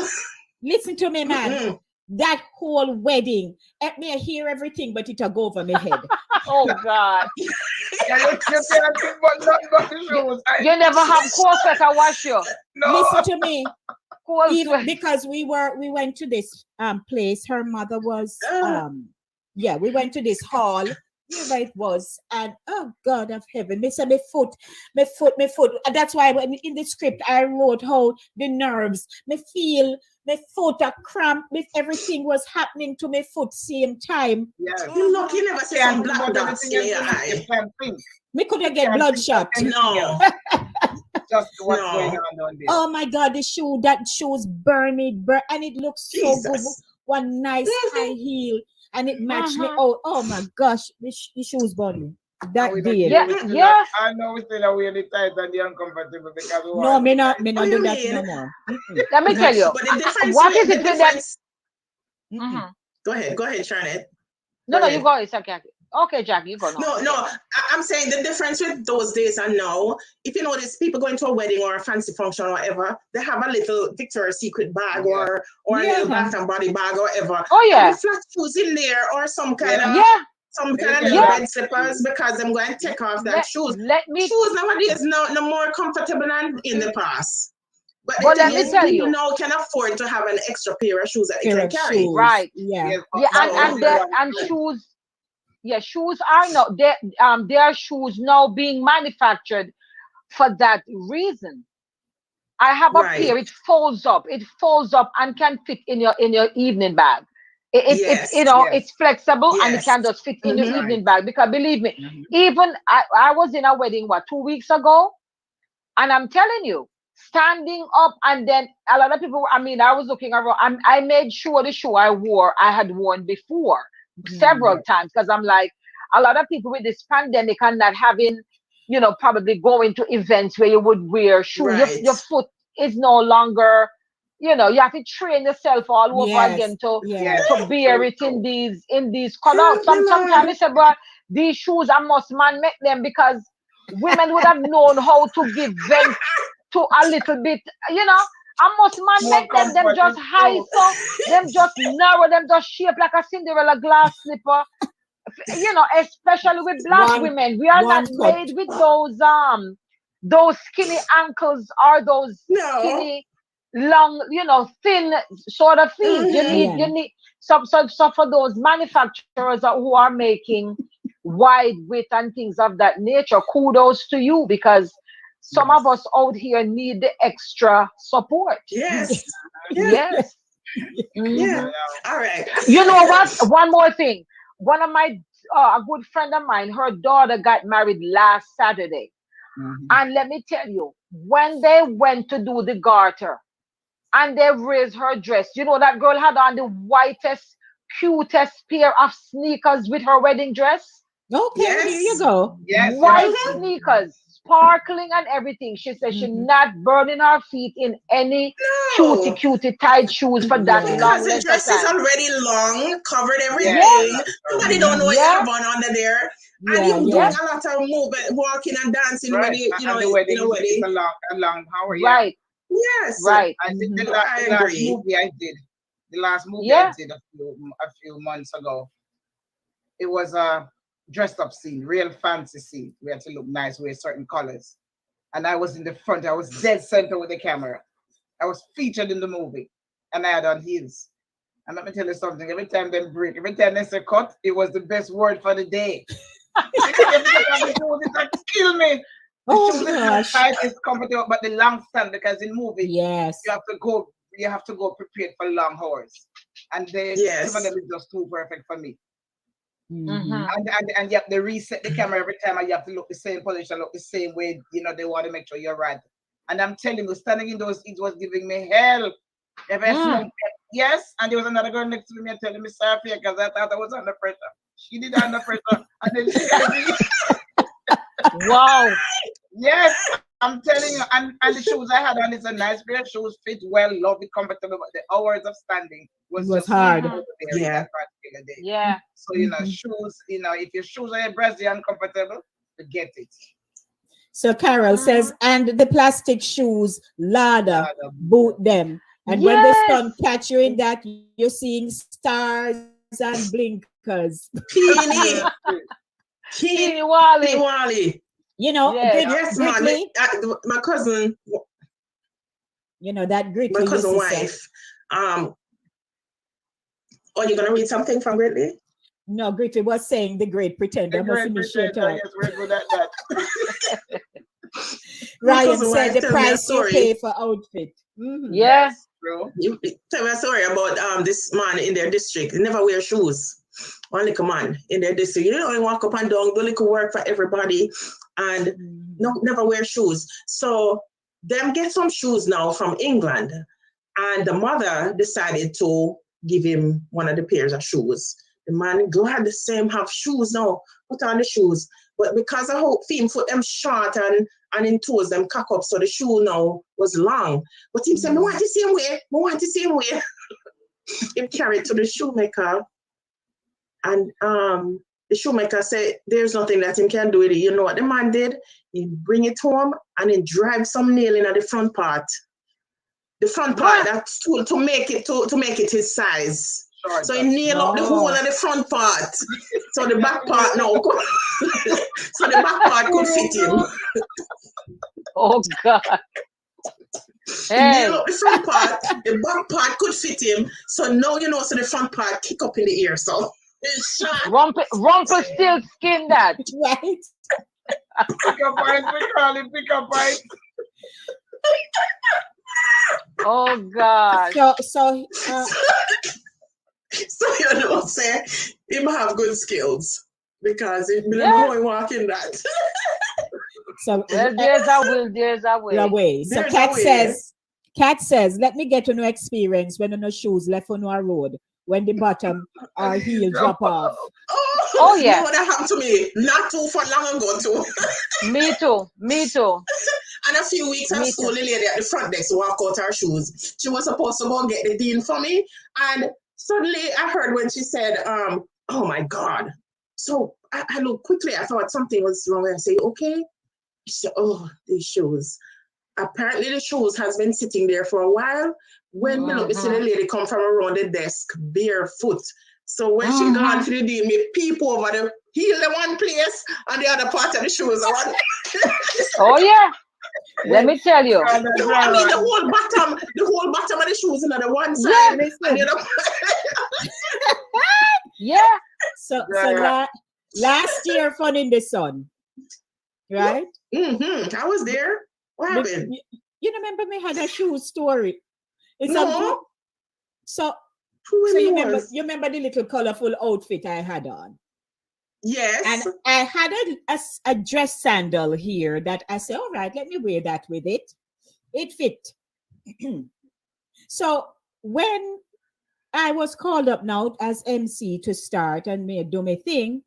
listen to me, man. That whole wedding, let me hear everything, but it'll go over my head. Oh God. You never have corset to wash you. No. Listen to me. Even because we went to this place, her mother was we went to this hall, wherever it was, and oh God of heaven, me say my foot. And that's why when in the script I wrote how the nerves, me feel my foot a cramp, with everything was happening to my foot same time. Yeah. You lucky you never see some blood dots in your eye. Me couldn't get bloodshot. No. Just what's going on there. Oh my God, that shoes burn and it looks so good. One nice high heel, and it matched me. Oh my gosh, the shoes burn me. That day. Yeah. I know we still are really tight and the uncomfortable because no, me not do that no more. Let me tell you. But the difference what is it with that? Go ahead, Charlotte. No, you go. It's okay. Okay, Jack, you go now. No, I'm saying the difference with those days and now, if you notice people going to a wedding or a fancy function or whatever, they have a little Victoria's Secret bag or a little Bath and Body bag or whatever. Oh yeah. And flat shoes in there or some kind of little bed slippers because I'm going to take off that shoes. Shoes nowadays no more comfortable than in the past. But let me tell you, now can afford to have an extra pair of shoes that they can carry. Shoes. Right. Yeah. And shoes. Yeah, shoes are not there. There are shoes now being manufactured for that reason. I have a pair. It folds up. It folds up and can fit in your evening bag. It's flexible and it can just fit in your evening bag. Because believe me, even I was in a wedding 2 weeks ago, and I'm telling you, standing up and then a lot of people. I mean, I was looking around. I made sure the shoe I had worn before. Several times, because I'm like, a lot of people with this pandemic and not having, probably going to events where you would wear shoes. Your foot is no longer, you have to train yourself all over again to bear it in these cutouts. Sometimes I say, bro, these shoes I must man make them, because women would have known how to give vent to a little bit, I must make them just high, so them just narrow, them just shape like a Cinderella glass slipper. Especially with black women, we are not made with those skinny ankles or those skinny, long, thin sort of feet. You need so for those manufacturers who are making wide width and things of that nature. Kudos to you, because some of us out here need the extra support. Yes. Yes. Yeah. All right. You know what? One more thing. One of my a good friend of mine, her daughter got married last Saturday. And let me tell you, when they went to do the garter and they raised her dress, that girl had on the whitest, cutest pair of sneakers with her wedding dress. Okay, here you go. Yes. White sneakers, sparkling and everything. She said she's not burning her feet in any cutie tight shoes for that long. Because the dress is already long, covered everything. Nobody don't know what you have on under there. And you doing a lot of movement, walking and dancing when you know the wedding. In a wedding. It's a long hour. Right. Yes. Right. I think the last movie I did, I did a few months ago, it was a dressed up scene, real fancy scene. We had to look nice, wear certain colors. And I was in the front, I was dead center with the camera. I was featured in the movie and I had on heels. And let me tell you something, every time they break, every time they say cut, it was the best word for the day. It kill me. Oh gosh. It's comfortable, but the long stand, because in movie, you have to go prepared for long hours. And some of them is just too perfect for me. And you have to reset the camera every time, and you have to look the same position, look the same way. They want to make sure you're right. And I'm telling you, standing in those, it was giving me hell. Yes, and there was another girl next to me and telling me sorry because I thought I was under pressure. She did under pressure, and then she got me. Wow. Yes, I'm telling you, and the shoes I had on is a nice pair of shoes, fit well, lovely, comfortable, but the hours of standing was hard. Yeah. So shoes, if your shoes are brassy and comfortable, forget it. So Carol says, and the plastic shoes, ladder, boot them. And when the sun catch you in that, you're seeing stars and blinkers. Teeny Wally. Gritly. My cousin. That Gritly. My cousin wife. You're gonna read something from Gritly? No, Gritly was saying the great pretender. The great pretender. Yes, we're good at that. Ryan said the price you pay for outfit. Yes. You tell me a story about this man in their district. He never wear shoes. One little man in their district. He walk up and down, do little work for everybody, and never wear shoes. So them get some shoes now from England, and the mother decided to give him one of the pairs of shoes. The man glad the same have shoes now, put on the shoes, but because the whole feet foot them short and in toes them cock up, so the shoe now was long. But he said, I want the same way. He carried to the shoemaker, and the shoemaker said, "There's nothing that he can do with it." You know what the man did? He bring it home and he drive some nail in at the front part. The front part that's to make it his size. Sure, so he nail up the hole at the front part. So the back part so the back part could fit him. Oh God. Nail up the front part, the back part could fit him. So now so the front part kick up in the air. So Rumpel still skin that. Right. Pick up right, we call it pick up right. Oh God. So say him have good skills because he know he walking that. So there's a way. So Cat says, let me get no experience when no shoes left on our road when the bottom or heel drop off. Oh yeah. You know that happened to me not too far long ago too. Me too. And a few weeks at school, the lady at the front desk walk out her shoes. She was supposed to go and get the dean for me. And suddenly I heard when she said, oh my God. So I looked quickly. I thought something was wrong. I said, okay. She said, oh, these shoes. Apparently the shoes has been sitting there for a while. When me look, see the lady come from around the desk barefoot. So when she gone for the dean, me peep over the heel in one place and the other part of the shoes are one. Oh yeah. Let me tell you. I mean the whole bottom of the shoes on the one side and the other. Yeah. So last year, Fun in the Sun, right? Mm-hmm. I was there. What happened? You remember me had a shoe story? No. So you remember the little colorful outfit I had on? Yes. And I had a dress sandal here that I said, all right, let me wear that with it. It fit. So when I was called up now as MC to start and do my thing,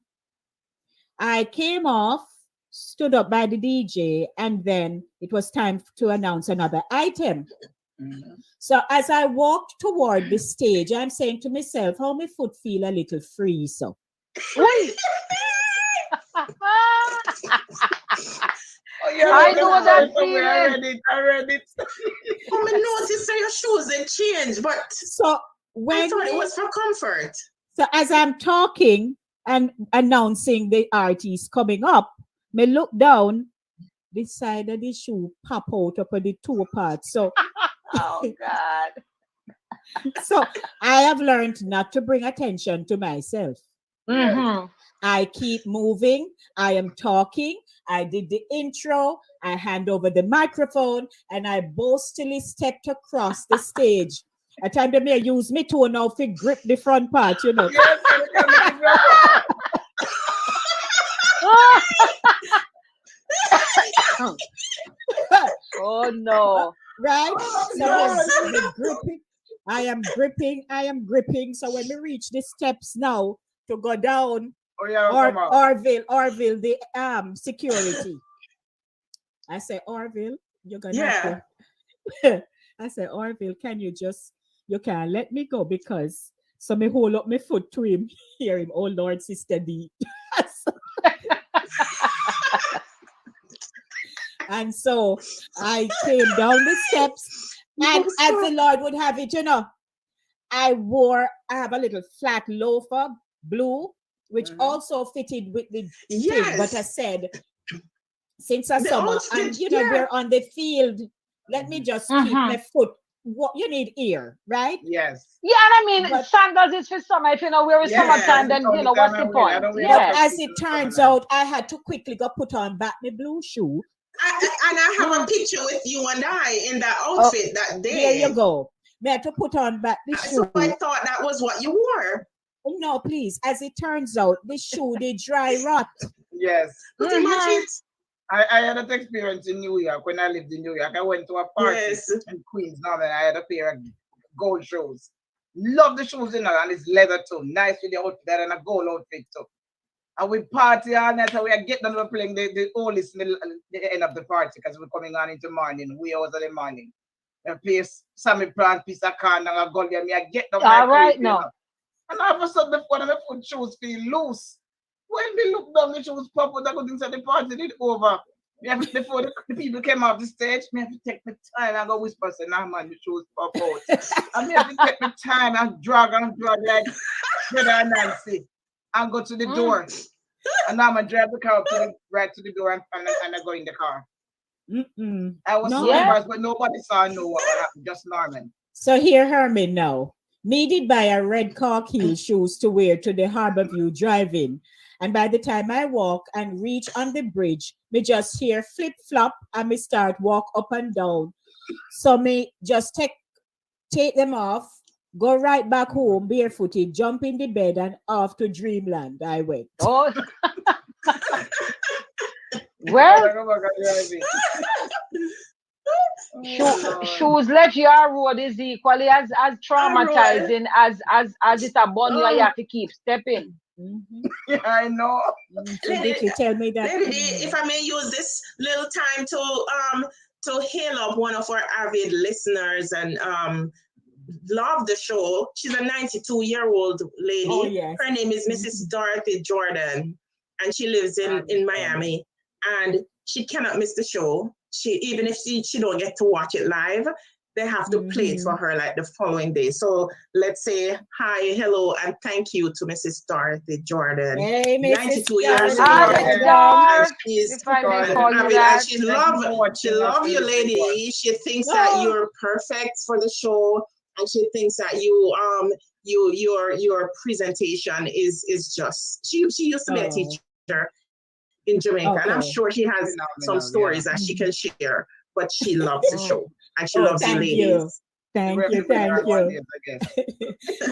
I came off, stood up by the DJ, and then it was time to announce another item. Mm-hmm. So as I walked toward the stage, I'm saying to myself, how my foot feel a little free. So I know that feeling. I read it. I noticed that your shoes they changed, but so when I thought it was for comfort. So as I'm talking and announcing the artist coming up, me look down, this side of the shoe pop out up on the toe part. So oh God. So I have learned not to bring attention to myself. Mm-hmm. I keep moving. I am talking. I did the intro. I hand over the microphone and I boastfully stepped across the stage. At time they may use me to now to grip the front part, you know. Yes, oh no. Right? So gripping. I am gripping. So when we reach the steps now to go down, Orville, the security. I say, Orville, you're gonna have to. I say, Orville, you can't let me go because so me hold up my foot to him, hear him, oh Lord, Sister D. And so I came down the steps, and as the Lord would have it, you know, I have a little flat loafer, blue, which also fitted with the thing. But I said, since a summer, and you know, we're on the field, let me just keep my foot. What you need ear, right? Yes. Yeah, and I mean, sandals is for summer. If you know we're in summertime, then you know what's the point? Yeah. As it turns out, I had to quickly go put on back my blue shoe. And I have a picture with you and I in that outfit that day. There you go. I had to put on back the shoe. So I thought that was what you wore. Oh, no, please. As it turns out, this shoe, they dry rot. Yes. Imagine. I had that experience in New York when I lived in New York. I went to a party in Queens. Now that I had a pair of gold shoes. Love the shoes, you know, and it's leather too. Nice with the outfit and a gold outfit too. And we party all night, and we are getting on playing the oldest in the end of the party because we're coming on into morning, wee hours of the morning. place Sammy plant piece of corn and I go there, I get them. All right now. And all of a sudden, one of my foot shoes feel loose. When they look down, the shoes pop out, I go inside the party, it over. Before the people came off the stage, I have to take my time and go whisper, say, nah, man, the shoes pop out. I have to take my time and drag like Brother and Nancy and go to the door. And now I'm going to drive the car right to the door and I go in the car. I was so embarrassed, but nobody saw what happened, just Norman. So here, Herman, now. Me did buy a red cork heel shoes to wear to the Harborview drive-in. And by the time I walk and reach on the bridge, me just hear flip-flop and me start walk up and down. So me just take them off, go right back home barefooted, jump in the bed and off to dreamland I went. Oh. Well, shoes left your road is equally as traumatizing as it's a bunny you have to keep stepping. Yeah, I know. Lady, tell me that. Lady, if I may use this little time to hail up one of our avid listeners and love the show. She's a 92-year-old lady. Oh, yes. Her name is Mrs. Dorothy Jordan, and she lives in Miami. And she cannot miss the show. Even if she don't get to watch it live, they have to play it for her like the following day. So let's say hi, hello, and thank you to Mrs. Dorothy Jordan. Hey, Mrs. 92 years old. She love you, lady. She thinks that you're perfect for the show, and she thinks that your presentation is just. She used to be a teacher in Jamaica, and I'm sure she has some stories that she can share, but she loves the show and she loves the ladies. Thank you.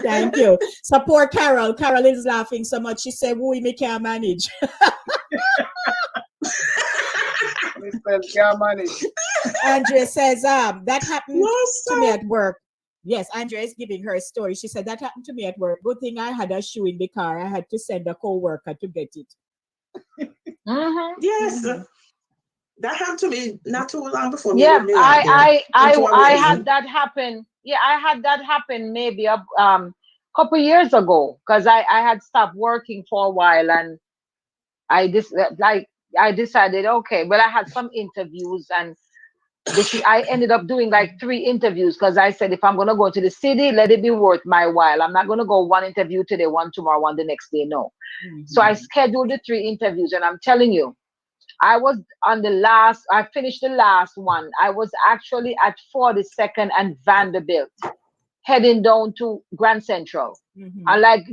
Thank you. So poor Carol is laughing so much she said, "We me can't manage." Andrea says, that happened to me at work. Yes, Andrea is giving her a story. She said that happened to me at work. Good thing I had a shoe in the car. I had to send a co-worker to get it. Yes, that happened to me not too long before. Yeah, I had that happen. Yeah, I had that happen maybe a couple years ago because I had stopped working for a while and I decided okay, but I had some interviews and I ended up doing like 3 interviews because I said if I'm gonna go to the city, let it be worth my while. I'm not gonna go 1 interview today, 1 tomorrow, 1 the next day. No. So I scheduled the 3 interviews, and I'm telling you, I was I finished the last one. I was actually at 42nd and Vanderbilt, heading down to Grand Central. And like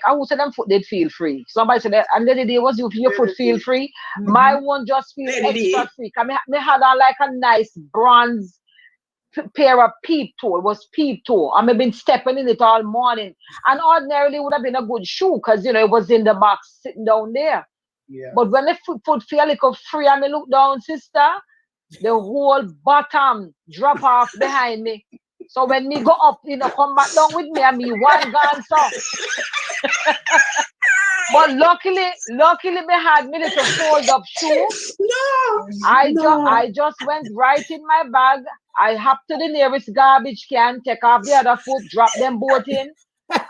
I would say them foot did feel free. Somebody said that, and the day was your foot feel free. My one just feel extra free. I had on like a nice bronze pair of peep toe. It was peep toe. I've been stepping in it all morning. And ordinarily would have been a good shoe because it was in the box sitting down there. Yeah. But when the foot feel like free and I look down, sister, the whole bottom drop off behind me. So when me go up, come back down with me and me one gone so. But luckily me had me little fold up shoe. I just went right in my bag. I hopped to the nearest garbage can, take off the other foot, drop them both in,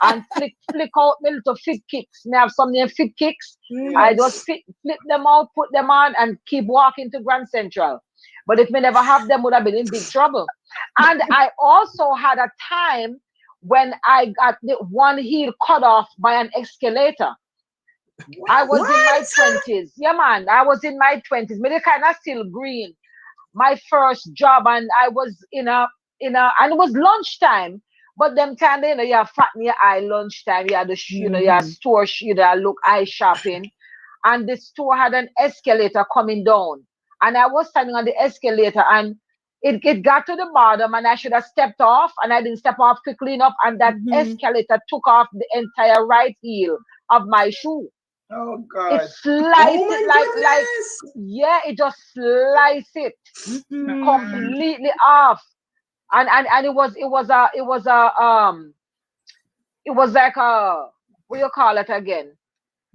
and flick out my little fit kicks. Me have some named fit kicks. I just flip them out, put them on, and keep walking to Grand Central. But if me never have them, would have been in big trouble. And I also had a time when I got the one heel cut off by an escalator. I was in my 20s. Yeah, man, I was in my 20s. Me kind of still green. My first job, and I was in a, and it was lunchtime. But them kind of, you have fat in your eye lunchtime. You had the, you have store, look eye shopping, and the store had an escalator coming down. And I was standing on the escalator and it got to the bottom and I should have stepped off and I didn't step off quickly enough and that escalator took off the entire right heel of my shoe. Oh God. It sliced it it just sliced it completely off. And it was like a, what do you call it again?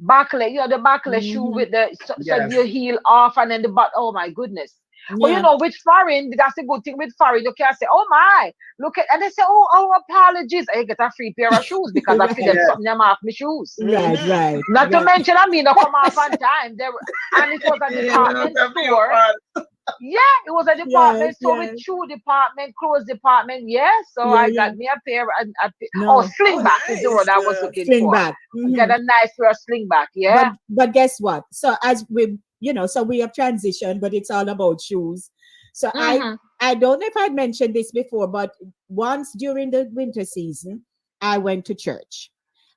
Backlet, the backlet shoe with the so your heel off and then the butt. Oh my goodness. But you know, with foreign, that's the good thing with foreign. You can say, oh my, look at, and they say, oh, our apologies. I get a free pair of shoes because I feel them something them off my shoes. Right. Not to mention, I mean, I come off on time. And it was a department store. Yeah, it was a department store with shoe department, clothes department. Yeah, so I got me a pair. Slingback is the word I was looking for. Slingback. Get a nice pair of slingback. Yeah. But guess what? So as we, so we have transitioned, but it's all about shoes. So I don't know if I mentioned this before, but once during the winter season, I went to church.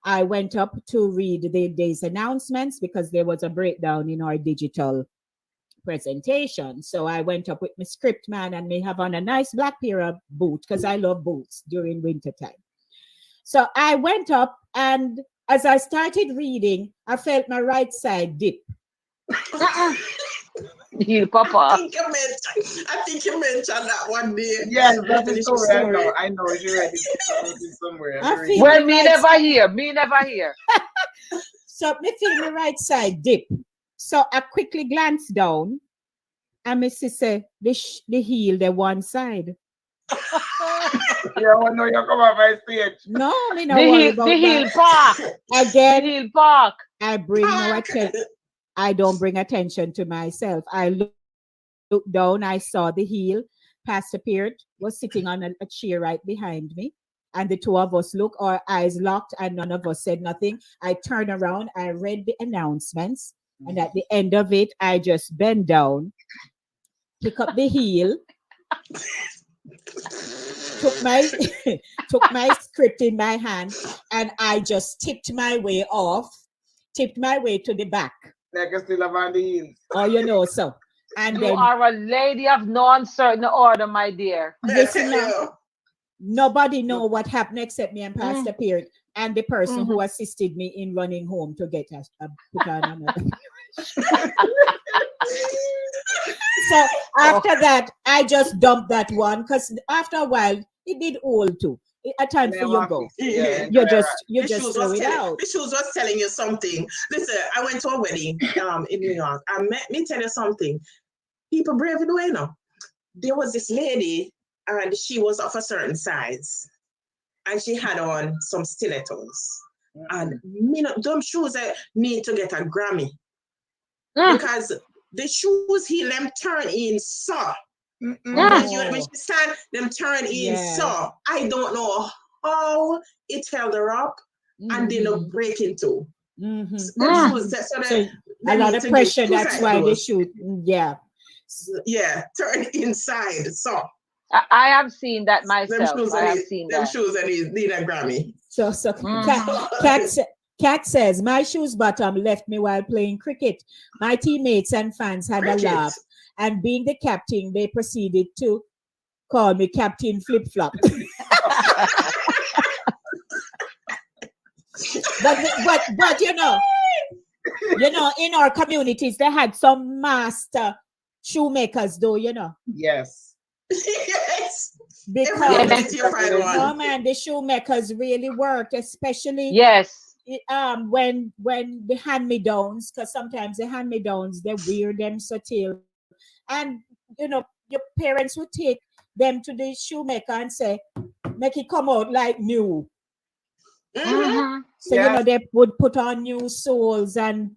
I went up to read the day's announcements because there was a breakdown in our digital presentation. So I went up with my script man and me have on a nice black pair of boots because I love boots during winter time. So I went up, and as I started reading, I felt my right side dip. You, Papa. I think you mentioned that one day. Yes, that's the story. I know. You read it somewhere. Well, me never hear. So me feel my right side dip. So I quickly glanced down, and my sister, the heel, the one side. Yeah, I know you come up my stage. No, me no worry about the heel park. Again, the heel park. I don't bring attention to myself. I looked down, I saw the heel. Pastor Peart was sitting on a chair right behind me. And the two of us looked, our eyes locked, and none of us said nothing. I turned around, I read the announcements. And at the end of it, I just bent down, pick up the heel, took my script in my hand, and I just tipped my way to the back. Like I still have on the heels. Oh, so. And you are a lady of no uncertain order, my dear. Listen now. Nobody know what happened except me and Pastor Peart and the person who assisted me in running home to get us put on another. So after that, I just dumped that one because after a while it did old too. A time for you go. Yeah. You just throw it out. The shoes was telling you something. Listen, I went to a wedding in New York. Me tell you something. People brave the way now. There was this lady, and she was of a certain size, and she had on some stilettos. And them shoes need to get a Grammy because the shoes them turn in so. When she stand, them turn in so. I don't know how it held her up and they look break into. So a lot of pressure. That's why they shoot. Yeah, turn inside. So I have seen that myself. Them shoes need a Grammy. So Kat says, my shoes bottom left me while playing cricket. My teammates and fans had a laugh. And being the captain, they proceeded to call me Captain Flip Flop. but you know, in our communities, they had some master shoemakers, though. Yes. Yes. Because the shoemakers really worked, especially when the hand-me-downs, because sometimes the hand-me-downs they wear them so till. And your parents would take them to the shoemaker and say, make it come out like new. So they would put on new soles and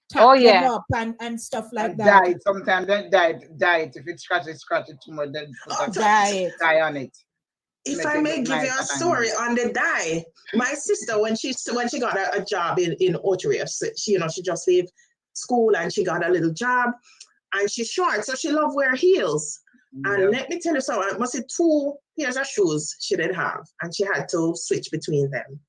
tap them up and stuff like that. Dye it. Sometimes they dye it. If it scratch it too much, then put dye on it. If I may give you a story on the dye, my sister when she got a job in Ottery, she just left school and she got a little job. And she's short, so she loved wear heels. And let me tell you something, must be 2 pairs of shoes she did have, and she had to switch between them.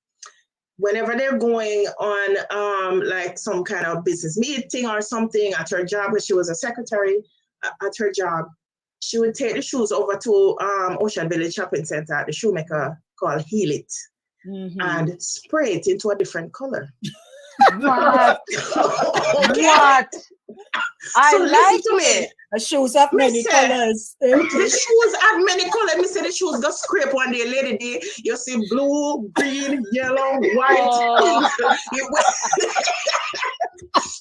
Whenever they're going on like some kind of business meeting or something at her job, where she was a secretary at her job, she would take the shoes over to Ocean Village Shopping Center at the shoemaker called Heel It and spray it into a different color. What? I like it. The shoes have many colors. The shoes have many colors. Me say the shoes got scrape one day, lady day. You see blue, green, yellow, white, pink.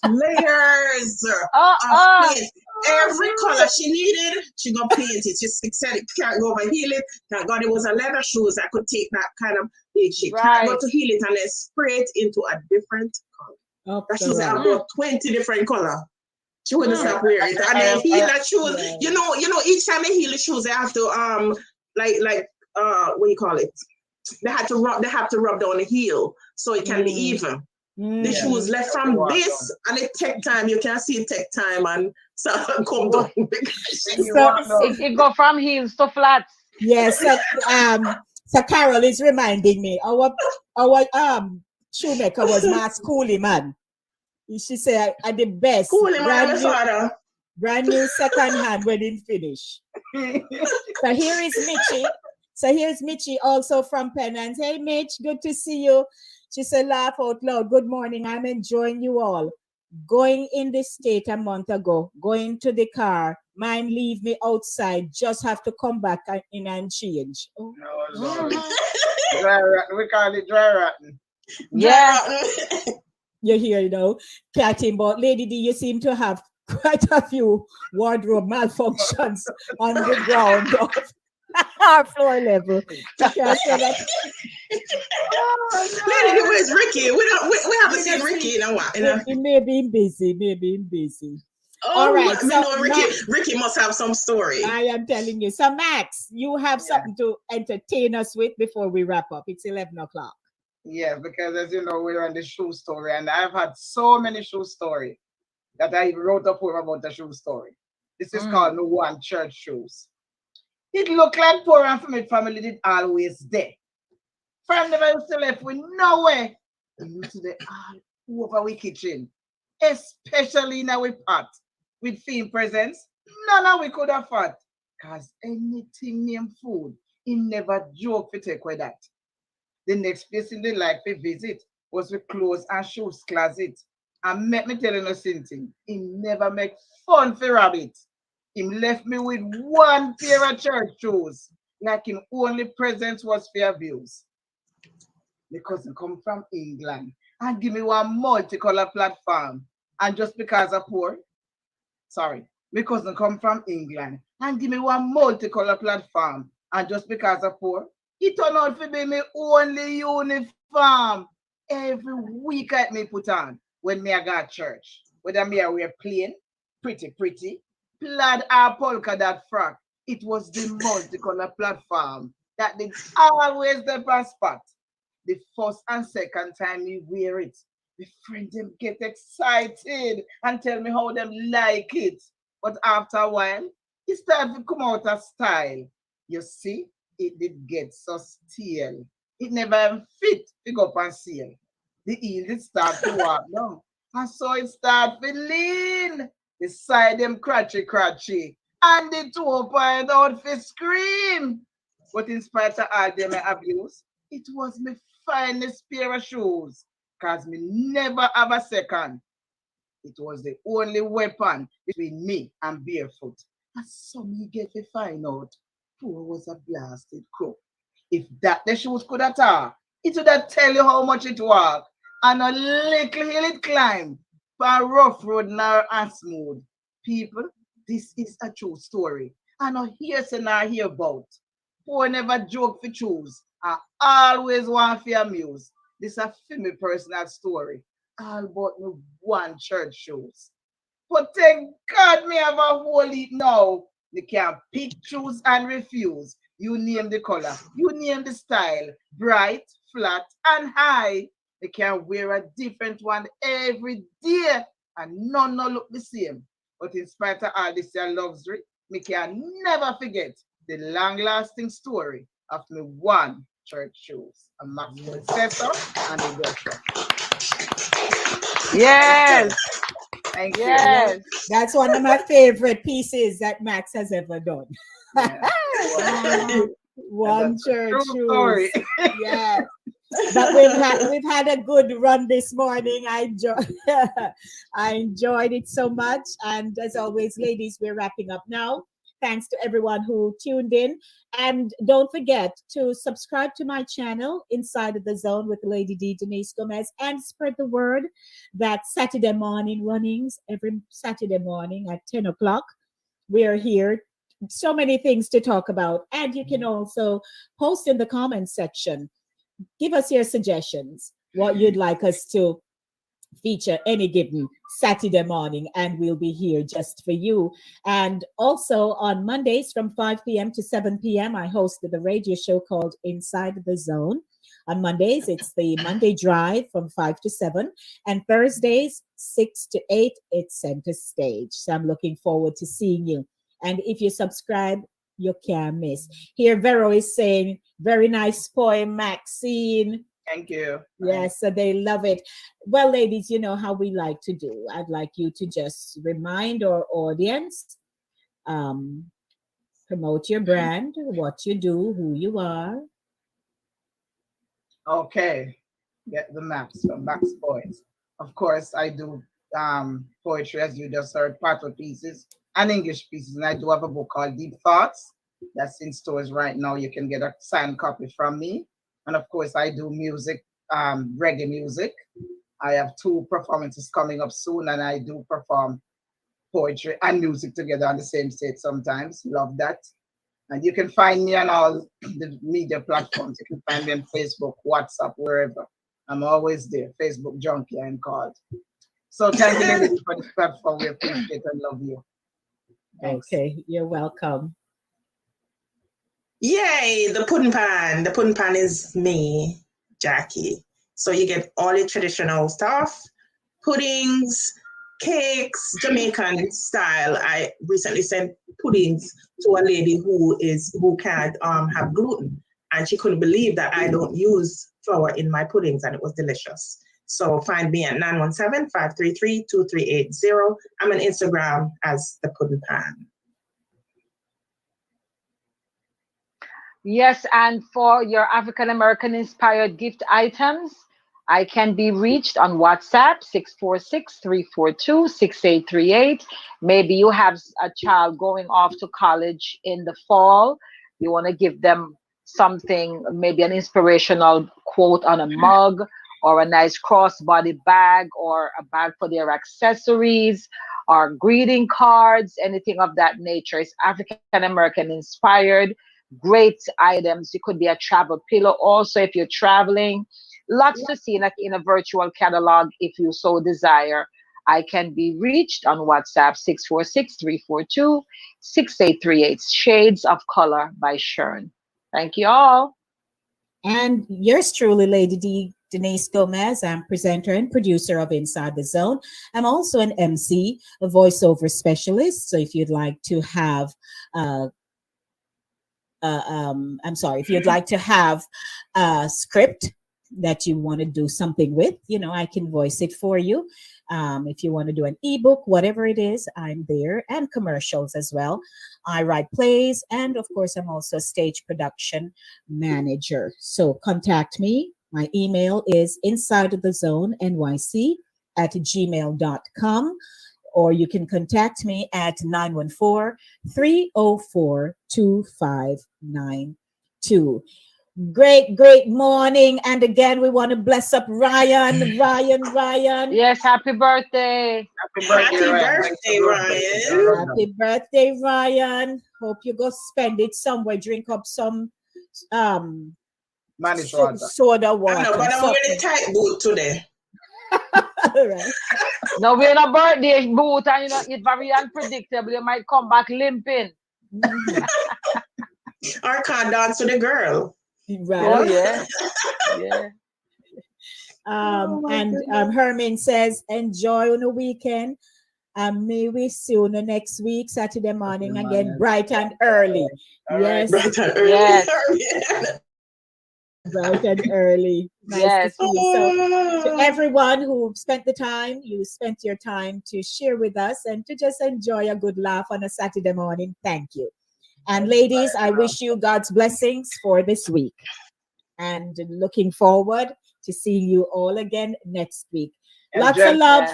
Layers. every color she needed, she gonna paint it. She said it can't go over heel it. Thank God it was a leather shoes that could take that kind of big. She can't go to heel it and then spray it into a different color. That shoes have about 20 different color. She wouldn't stop wearing it. And then heel that shoes. Yeah. You know, each time they heel the shoes, they have to what do you call it? They have to rub down the heel so it can be even. The shoes left from this and it take time. You can see it take time and so come down. It go from heels to flats. Yes. So Carol is reminding me our shoemaker was Mass Cooley man. She said at the best brand new second hand wedding finish. So here is Mitchie. So here's Mitchie also from Penance. Hey Mitch, good to see you. She said, laugh out loud. Good morning. I'm enjoying you all. Going in the state a month ago, going to the car. Mine leave me outside. Just have to come back in and change. Oh. No. Dry rotten. We call it dry rotten. Yeah. You hear, Cathy, but Lady D, you seem to have quite a few wardrobe malfunctions on the ground of our floor level. Lady, where's Ricky? We haven't seen Ricky in a while. He may be busy. Oh, all right. So Ricky must have some story. I am telling you. So Max, you have something to entertain us with before we wrap up. It's 11 o'clock. Yes, because as you know, we're on the shoe story, and I've had so many shoe stories that I wrote a poem about the shoe story. This is called No One Church Shoes. It looked like poor and family did always there. From them I used to left with nowhere. And used to all over our kitchen, especially in our pot with theme presents. None of we could afford. Because anything named food, he never joke to take away that. The next place in the life we visit was with clothes and shoes closet. And let me tell you something. He never make fun for rabbit. He left me with one pair of church shoes. Like him only presence was for abuse. My cousin come from England and give me one multicolor platform. And just because I'm poor, my cousin come from England and give me one multicolor platform. And just because I'm poor, it turned out to be my only uniform. Every week I me put on when me I got church. Whether me I wear plain, pretty, plaid or polka dot frock. It was the multicolor platform that they always the best spot. The first and second time we wear it, the friends them get excited and tell me how them like it. But after a while, it started to come out of style. You see, it did get so stale. It never fit to go up and seal. The heel did start to walk down. And so it started to lean. The side them cratchy. And the toe point out for scream. But in spite of all them abuse, it was my finest pair of shoes. Cause me never have a second. It was the only weapon between me and barefoot. And so me get to find out who was a blasted crook. If that the shoes could have talk, it would have tell you how much it walk. And a little hill it climb. For a rough road narrow and smooth. People, this is a true story. And I hear about. Who never joke for choose. I always want to amuse. This is a female personal story. All about me one church shoes. But thank God me have a whole heap now. You can pick, choose, and refuse. You name the color. You name the style. Bright, flat, and high. You can wear a different one every day. And none no look the same. But in spite of all this luxury, me can never forget the long-lasting story of me one church shoes. A Maxwell Cesar and the Dutcher. Yes. Thank you. Yes. That's one of my favorite pieces that Max has ever done. Yeah. One church shoes. Story. Yeah. But we've had a good run this morning. I enjoyed it so much. And as always, ladies, we're wrapping up now. Thanks to everyone who tuned in. And don't forget to subscribe to my channel, Inside of the Zone with Lady D, Denise Gomez, and spread the word that Saturday morning runnings, every Saturday morning at 10 o'clock. We are here. So many things to talk about. And you can also post in the comments section. Give us your suggestions, what you'd like us to feature any given Saturday morning, and we'll be here just for you. And also on Mondays from 5 p.m. to 7 p.m., I host the radio show called Inside the Zone. On Mondays, it's the Monday Drive from 5 to 7. And Thursdays, 6 to 8, it's Center Stage. So I'm looking forward to seeing you. And if you subscribe, you can't miss. Here, Vero is saying, very nice poem, Maxine. Thank you. Yes, so they love it. Well, ladies, you know how we like to do. I'd like you to just remind our audience, promote your brand, what you do, who you are. Okay, get the maps from Max Poets. Of course, I do poetry, as you just heard, patois pieces and English pieces. And I do have a book called Deep Thoughts that's in stores right now. You can get a signed copy from me. And of course, I do music, reggae music. I have 2 performances coming up soon, and I do perform poetry and music together on the same stage sometimes. Love that. And you can find me on all the media platforms. You can find me on Facebook, WhatsApp, wherever. I'm always there. Facebook junkie, I'm called. So thank you, ladies, for this platform. We appreciate and love you. Thanks. Okay, you're welcome. Yay, the pudding pan. The pudding pan is me, Jackie. So you get all the traditional stuff, puddings, cakes, Jamaican style. I recently sent puddings to a lady who can't have gluten, and she couldn't believe that I don't use flour in my puddings, and it was delicious. So find me at 917-533-2380. I'm on Instagram as the pudding pan. Yes, and for your African American inspired gift items, I can be reached on WhatsApp 646-342-6838. Maybe you have a child going off to college in the fall. You want to give them something, maybe an inspirational quote on a mug, or a nice crossbody bag, or a bag for their accessories, or greeting cards, anything of that nature. It's African American inspired. Great items. It could be a travel pillow also if you're traveling. Lots to see in a virtual catalog if you so desire. I can be reached on WhatsApp 646-342-6838. Shades of Color by Shern. Thank you all. And yours truly, Lady D, Denise Gomez. I'm presenter and producer of Inside the Zone. I'm also an MC, a voiceover specialist. So if you'd like to have if you'd like to have a script that you want to do something with, I can voice it for you. If you want to do an ebook, whatever it is, I'm there, and commercials as well. I write plays, and of course, I'm also a stage production manager. So contact me. My email is insideofthezone.nyc@gmail.com. Or you can contact me at 914-304-2592. Great morning. And again, we want to bless up Ryan. Yes, happy birthday. Happy birthday, Ryan. Happy birthday, Ryan. Hope you go spend it somewhere. Drink up some soda water. I know, but I'm wearing a tight boot today. Right. No, we're in a birthday boot, and it's very unpredictable. You might come back limping. Or can't dance with a girl. Right. Oh yeah. Yeah. Herman says, enjoy on the weekend. May we see you next week, Saturday morning again, bright and early. Yes. Bright and early. Yes. Bright and early. Nice Yes. to see you. So to everyone who spent you spent your time to share with us and to just enjoy a good laugh on a Saturday morning. Thank you. And ladies, I wish you God's blessings for this week. And looking forward to seeing you all again next week. And Lots Jen, of love.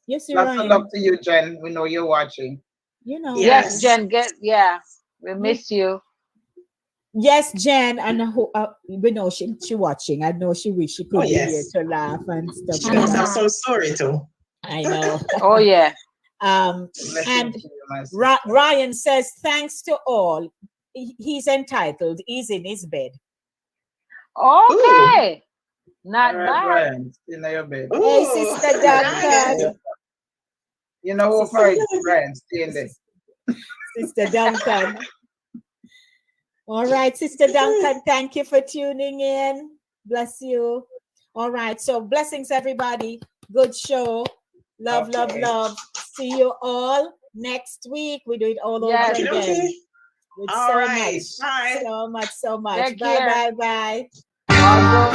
Yes, lots of love to you, Jen. We know you're watching. you know. Yes, Jen, we miss you. Yes, Jen, and we know she watching. I know she wish she could be here to laugh and stuff. She must have some story too. I know. Oh yeah. And Ryan says thanks to all. He's entitled. He's in his bed. Okay. Ooh. Not bad. Brian, in your bed. Ooh. Hey, Sister Duncan. You know who for it, Brian, stay in there. Sister Duncan. All right, Sister Duncan, thank you for tuning in. Bless you. All right, so blessings, everybody. Good show. Love, love, love. See you all next week. We do it all over again. Okay. With all so right. much. Bye. So much, so much. Take care. Bye, bye, bye.